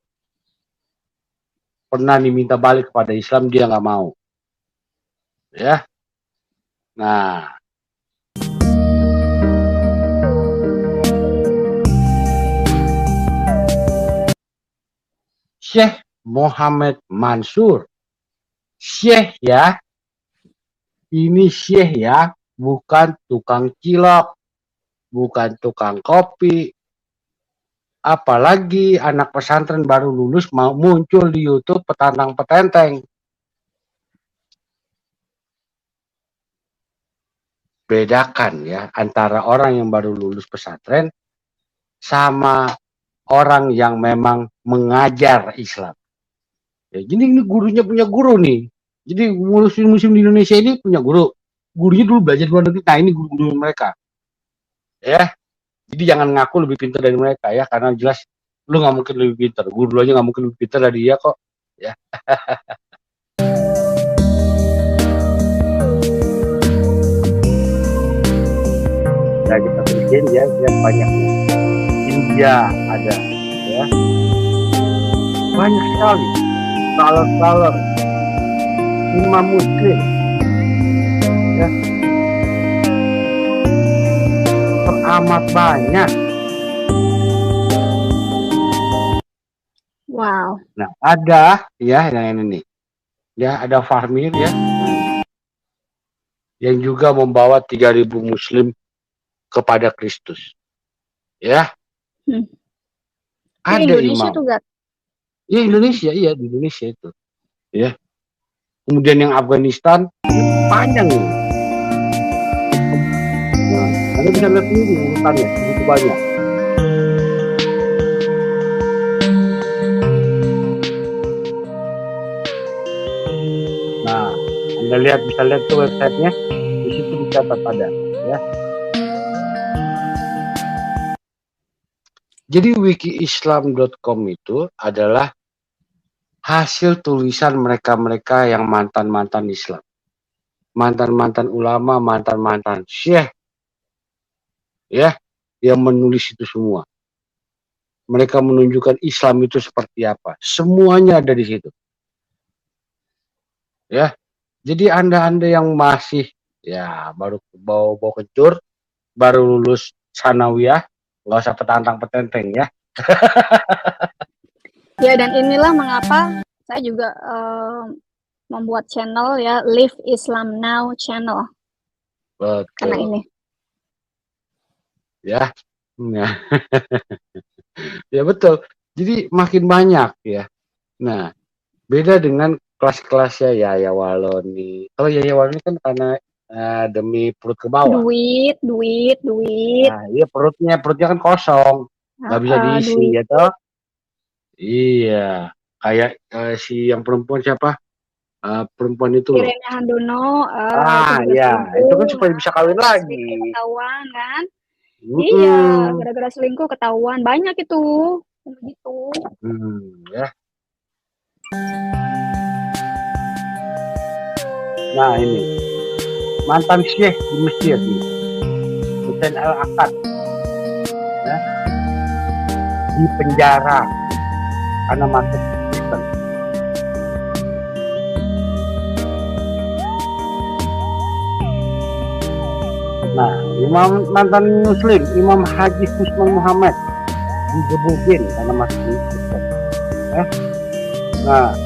Pernah diminta balik kepada Islam, dia nggak mau, ya. Nah, Syekh Muhammad Mansur, Syekh ya, ini Syekh ya, bukan tukang cilok, bukan tukang kopi, apalagi anak pesantren baru lulus mau muncul di YouTube petantang petenteng. Bedakan ya antara orang yang baru lulus pesantren sama orang yang memang mengajar Islam. Ya, jadi ini gurunya punya guru nih. Jadi muslim di Indonesia ini punya guru. Gurunya dulu belajar di luar negeri. Nah, ini guru-guru mereka. Ya. Jadi jangan ngaku lebih pintar dari mereka ya, karena jelas lu nggak mungkin lebih pintar. Guru aja nggak mungkin lebih pintar dari dia kok. Ya. Nah, kita bikin ya banyak. India ada, ya. Banyak sekali. Scholar, imam muslim, ya, teramat banyak.
Wow.
Nah, ada ya yang ini nih, ya, ada Fahmir ya, yang juga membawa 3.000 muslim kepada Kristus, ya. Ada
Indonesia
imam.
tuh, Gat?
Ya, Indonesia, iya, di Indonesia itu, ya. Kemudian yang Afghanistan panjang nih. Nah, Anda bisa lihat ini urutannya, begitu banyak. Nah, Anda bisa lihat tuh websitenya, di situ dicatat ada, ya. Jadi wikiislam.com itu adalah hasil tulisan mereka-mereka yang mantan-mantan Islam, mantan-mantan ulama, mantan-mantan syekh, ya, yang menulis itu semua. Mereka menunjukkan Islam itu seperti apa. Semuanya ada di situ. Ya. Jadi Anda yang masih ya baru bau kencur, baru lulus sanawiyah, nggak usah petantang petenteng ya.
Ya, dan inilah mengapa saya juga membuat channel ya, Live Islam Now channel.
Betul.
Karena ini.
Ya. Nah. Ya betul. Jadi makin banyak ya. Nah, beda dengan kelas-kelasnya Yaya Waloni. Kalau Yaya Waloni kan karena demi perut ke bawah.
Duit.
Nah, iya perutnya kan kosong, nggak bisa diisi ya toh. Iya, kayak si yang perempuan siapa? Perempuan itu loh.
Irene Handono.
Iya, itu kan supaya bisa kawin lagi.
Ketahuan kan? Iya, gara-gara selingkuh ketahuan, banyak itu, begitu.
Ya. Nah ini mantan syekh di Mesir nih, Hussein Al-Akkad, ya, di penjara karena masuk Kristen. Nah, mantan Muslim Imam Haji Usman Muhammad digebukin karena masuk Kristen. Nah,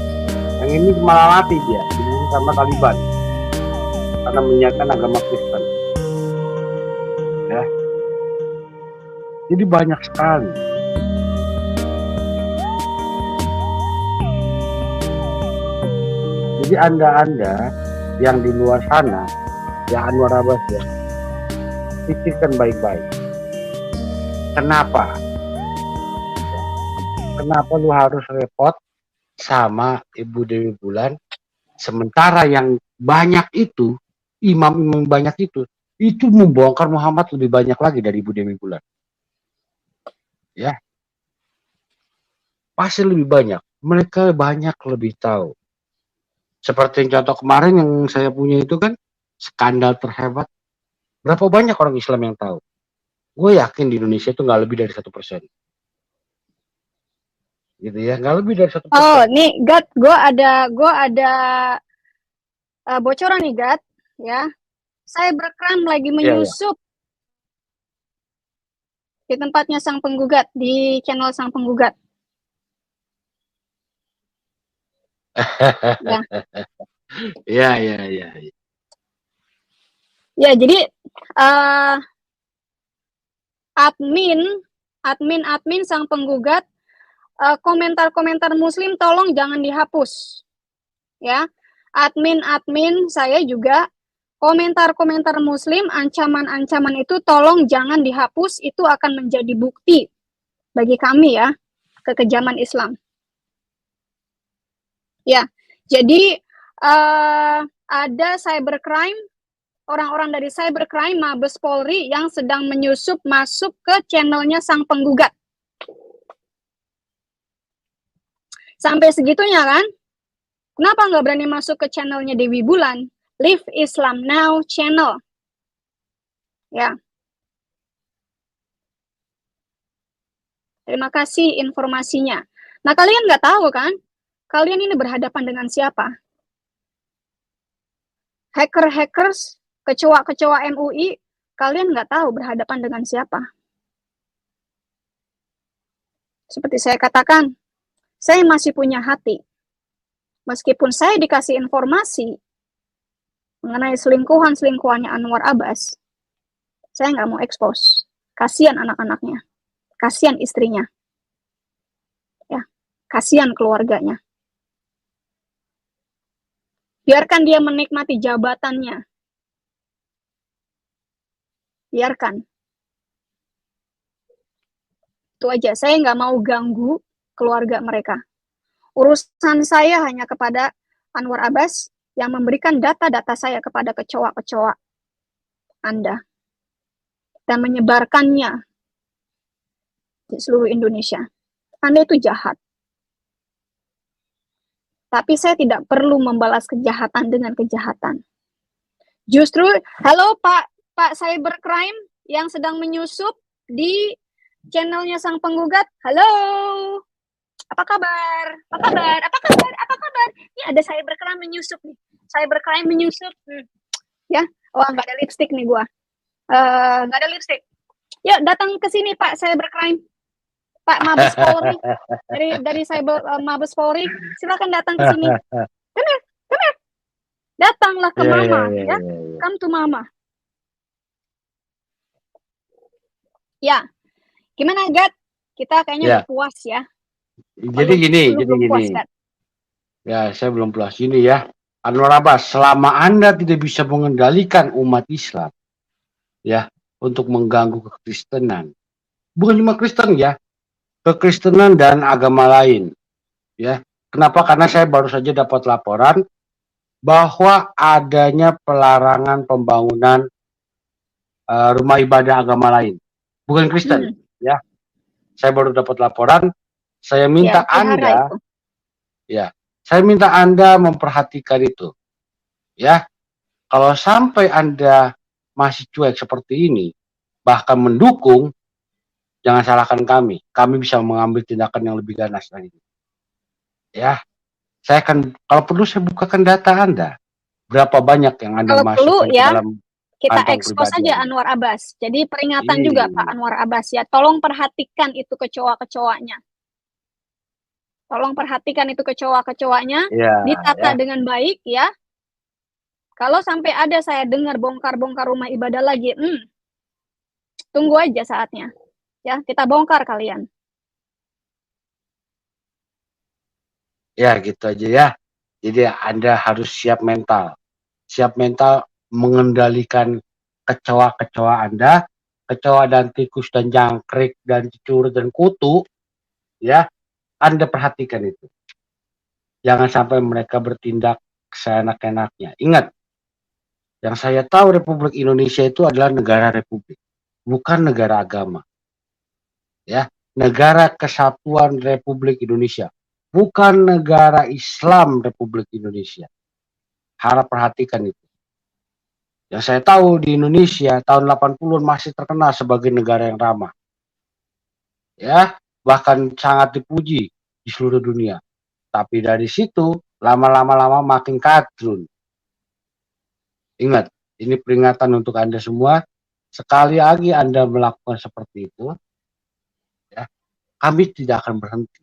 yang ini malah mati dia, dibunuh sama Taliban karena menyiarkan agama Kristen. Ya, jadi banyak sekali. Jadi anda yang di luar sana, ya Anwar Abbas ya, pikirkan baik-baik. Kenapa? Kenapa lu harus repot sama Ibu Dewi Bulan, sementara yang banyak itu, imam-imam banyak itu membongkar Muhammad lebih banyak lagi dari Ibu Dewi Bulan. Ya, pasti lebih banyak. Mereka banyak lebih tahu. Seperti yang contoh kemarin yang saya punya itu kan, skandal terhebat. Berapa banyak orang Islam yang tahu? Gue yakin di Indonesia itu nggak lebih dari 1%. Gitu ya, nggak lebih dari 1%.
Oh, nih Gat, gue ada bocoran nih Gat, ya. Cybercrime lagi menyusup di tempatnya sang penggugat, di channel sang penggugat.
Ya.
Ya, jadi admin sang penggugat, komentar-komentar Muslim tolong jangan dihapus. Ya, admin saya juga komentar-komentar Muslim, ancaman-ancaman itu tolong jangan dihapus, itu akan menjadi bukti bagi kami ya, kekejaman Islam. Ya, jadi ada cybercrime, orang-orang dari cybercrime Mabes Polri yang sedang menyusup masuk ke channelnya sang penggugat. Sampai segitunya kan? Kenapa nggak berani masuk ke channelnya Dewi Bulan? Live Islam Now channel. Ya. Terima kasih informasinya. Nah, kalian nggak tahu kan? Kalian ini berhadapan dengan siapa? Hacker-hackers, kecoa-kecoa MUI, kalian nggak tahu berhadapan dengan siapa. Seperti saya katakan, saya masih punya hati. Meskipun saya dikasih informasi mengenai selingkuhannya Anwar Abbas, saya nggak mau expose. Kasihan anak-anaknya, kasihan istrinya, ya, kasihan keluarganya. Biarkan dia menikmati jabatannya. Biarkan. Itu aja, saya nggak mau ganggu keluarga mereka. Urusan saya hanya kepada Anwar Abbas yang memberikan data-data saya kepada kecoa-kecoa Anda dan menyebarkannya di seluruh Indonesia. Anda itu jahat. Tapi saya tidak perlu membalas kejahatan dengan kejahatan. Justru, halo Pak Cybercrime yang sedang menyusup di channelnya sang penggugat. Halo, apa kabar? Ini ada cybercrime menyusup nih. Cybercrime menyusup. Ya, wah nggak ada lipstick nih gua. Nggak ada lipstick. Yuk datang ke sini Pak Cybercrime. Pak Mabes Polri, dari Cyber Mabes Polri, silakan datang ke sini. Come here. Datanglah ke Mama, ya. Come to Mama. Ya, gimana Gat? Kita kayaknya udah puas ya.
Jadi gini. Ya, saya belum puas ini ya. Anwar Abbas, selama Anda tidak bisa mengendalikan umat Islam, ya, untuk mengganggu kekristenan, bukan cuma Kristen ya, kekristenan dan agama lain, ya. Kenapa? Karena saya baru saja dapat laporan bahwa adanya pelarangan pembangunan rumah ibadah agama lain, bukan Kristen, ya. Saya baru dapat laporan. Saya minta Anda, saya minta Anda memperhatikan itu, ya. Kalau sampai Anda masih cuek seperti ini, bahkan mendukung, jangan salahkan kami. Kami bisa mengambil tindakan yang lebih ganas lagi. Ya, saya akan, kalau perlu saya bukakan data Anda. Berapa banyak yang Anda
Kalau perlu
masukkan ke
ya,
dalam
kita
kantong
expose
pribadi
saja
Anda.
Anwar Abbas. Jadi peringatan juga Pak Anwar Abbas ya. Tolong perhatikan itu kecoa-kecoanya. Tolong perhatikan itu kecoa-kecoanya.
Ya,
Ditata
ya.
dengan baik ya. Kalau sampai ada saya dengar bongkar-bongkar rumah ibadah lagi, tunggu aja saatnya. Ya, kita bongkar kalian.
Ya, gitu aja ya. Jadi Anda harus siap mental. Siap mental mengendalikan kecoa-kecoa Anda, kecoa dan tikus dan jangkrik dan curut dan kutu, ya. Anda perhatikan itu. Jangan sampai mereka bertindak seenak-enaknya. Ingat, yang saya tahu Republik Indonesia itu adalah negara republik, bukan negara agama. Ya, negara kesatuan Republik Indonesia, bukan negara Islam Republik Indonesia. Harap perhatikan itu. Yang saya tahu di Indonesia tahun 80-an masih terkenal sebagai negara yang ramah. Ya, bahkan sangat dipuji di seluruh dunia. Tapi dari situ lama-lama makin kadrun. Ingat, ini peringatan untuk Anda semua. Sekali lagi Anda melakukan seperti itu, ya, kami tidak akan berhenti.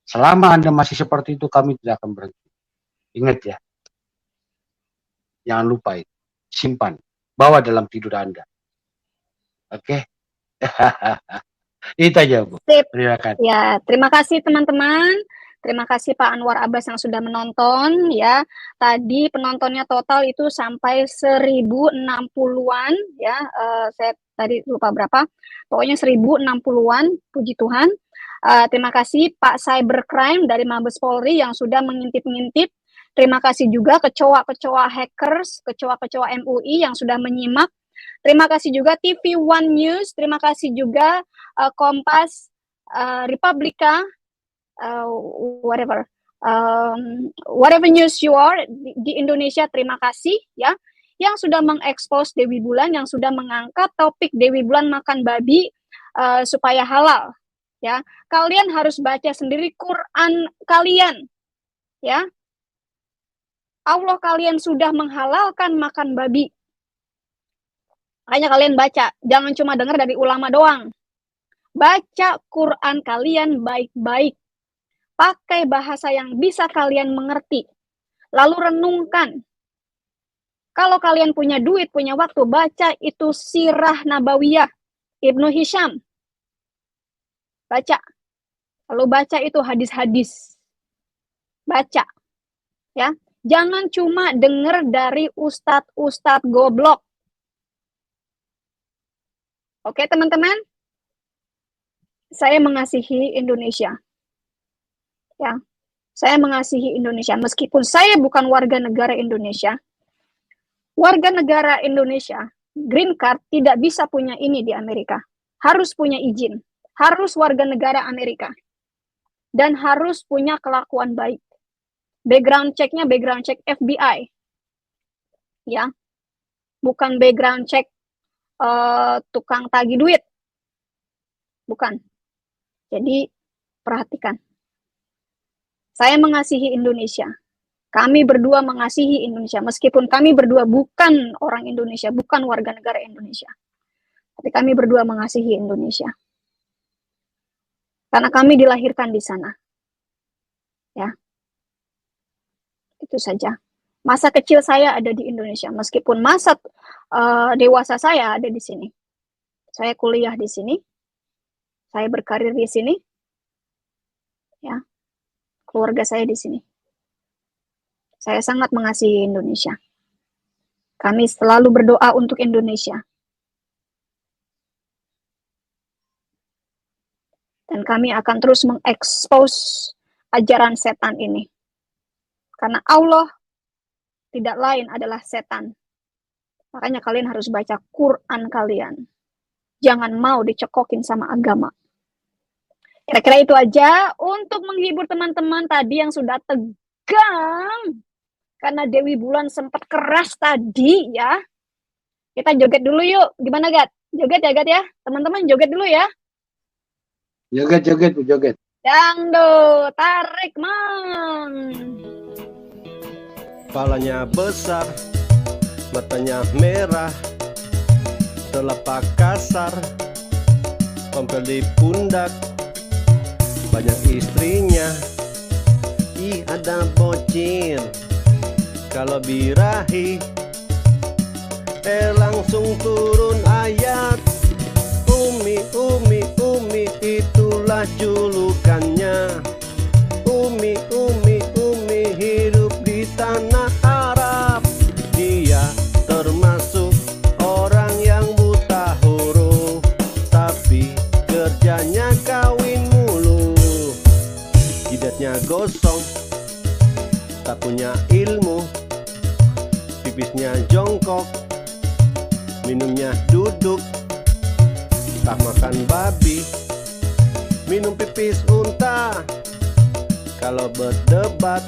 Selama Anda masih seperti itu, kami tidak akan berhenti. Ingat ya, jangan lupa itu. Simpan, bawa dalam tidur Anda. Oke? Itu aja, Bu.
Sip.
Terima kasih.
Ya, terima kasih teman-teman. Terima kasih Pak Anwar Abbas yang sudah menonton ya. Tadi penontonnya total itu sampai 1060-an ya. Saya tadi lupa berapa. Pokoknya 1060-an, puji Tuhan. Terima kasih Pak Cybercrime dari Mabes Polri yang sudah mengintip-ngintip. Terima kasih juga kecoa-kecoa hackers, kecoa-kecoa MUI yang sudah menyimak. Terima kasih juga TV One News. Terima kasih juga Kompas, Republika, whatever news you are di Indonesia. Terima kasih ya yang sudah mengekspos Dewi Bulan, yang sudah mengangkat topik Dewi Bulan makan babi supaya halal ya. Kalian harus baca sendiri Quran kalian ya. Allah kalian sudah menghalalkan makan babi. Makanya kalian baca, jangan cuma dengar dari ulama doang. Baca Quran kalian baik-baik. Pakai bahasa yang bisa kalian mengerti. Lalu renungkan. Kalau kalian punya duit, punya waktu, baca itu Sirah Nabawiyah Ibnu Hisham. Baca. Lalu baca itu hadis-hadis. Baca. Ya. Jangan cuma dengar dari ustadz-ustadz goblok. Oke, teman-teman? Saya mengasihi Indonesia. Ya, saya mengasihi Indonesia. Meskipun saya bukan warga negara Indonesia, warga negara Indonesia, green card tidak bisa punya ini di Amerika. Harus punya izin. Harus warga negara Amerika. Dan harus punya kelakuan baik. Background check-nya background check FBI. Ya, bukan background check tukang tagih duit. Bukan. Jadi, perhatikan. Saya mengasihi Indonesia. Kami berdua mengasihi Indonesia. Meskipun kami berdua bukan orang Indonesia, bukan warga negara Indonesia. Tapi kami berdua mengasihi Indonesia. Karena kami dilahirkan di sana. Ya. Itu saja. Masa kecil saya ada di Indonesia. Meskipun masa dewasa saya ada di sini. Saya kuliah di sini. Saya berkarir di sini. Ya. Keluarga saya di sini. Saya sangat mengasihi Indonesia. Kami selalu berdoa untuk Indonesia. Dan kami akan terus mengekspos ajaran setan ini. Karena Allah tidak lain adalah setan. Makanya kalian harus baca Quran kalian. Jangan mau dicekokin sama agama. Kira-kira itu aja untuk menghibur teman-teman tadi yang sudah tegang karena Dewi Bulan sempat keras tadi ya. Kita joget dulu yuk. Gimana, Gat? Joget ya, Gat ya? Teman-teman joget dulu ya.
Joget, Bu, joget.
Dangdut, tarik, Mang.
Kepalanya besar, matanya merah, telapak kasar, tompel di pundak, banyak istrinya. Ih, ada bocil, kalau birahi langsung turun ayat. Umi, Umi, Umi, itulah julukannya. Umi, Umi, Umi, hidup di tanah Arab. Dia termasuk orang yang buta huruf, tapi kerjanya kawin mulu. Jidatnya gosong, tak punya ilmu, pipisnya jongkok, minumnya duduk, tak makan babi, minum pipis unta. Kalau berdebat,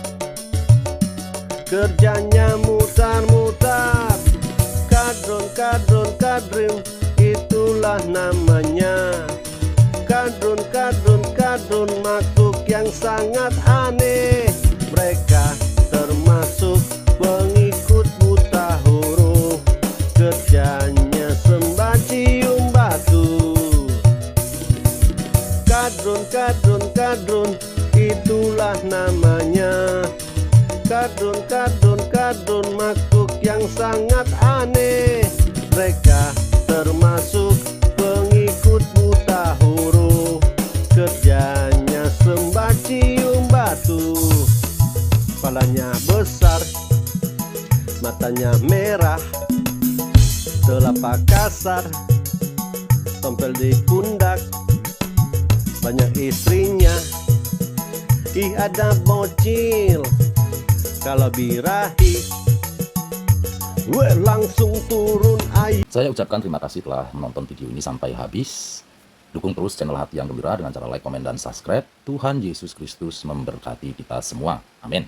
kerjanya mutar-mutar. Kadrun, kadrun, kadrim, itulah namanya. Kadrun, kadrun, kadrun, makhluk yang sangat aneh. Mereka termasuk pengikut buta huruf, kerjanya sembah cium batu. Kadrun, kadrun, kadrun, itulah namanya. Kadrun, kadrun, kadrun, makhluk yang sangat aneh. Mereka termasuk pengikut buta huruf, kerjanya sembah cium batu. Kepalanya besar, matanya merah, telapak kasar, tompel di pundak, banyak istrinya. Ih, ada bocil, kalau birahi langsung turun air.
Saya ucapkan terima kasih telah menonton video ini sampai habis. Dukung terus channel Hati yang Gembira dengan cara like, komen, dan subscribe. Tuhan Yesus Kristus memberkati kita semua. Amin.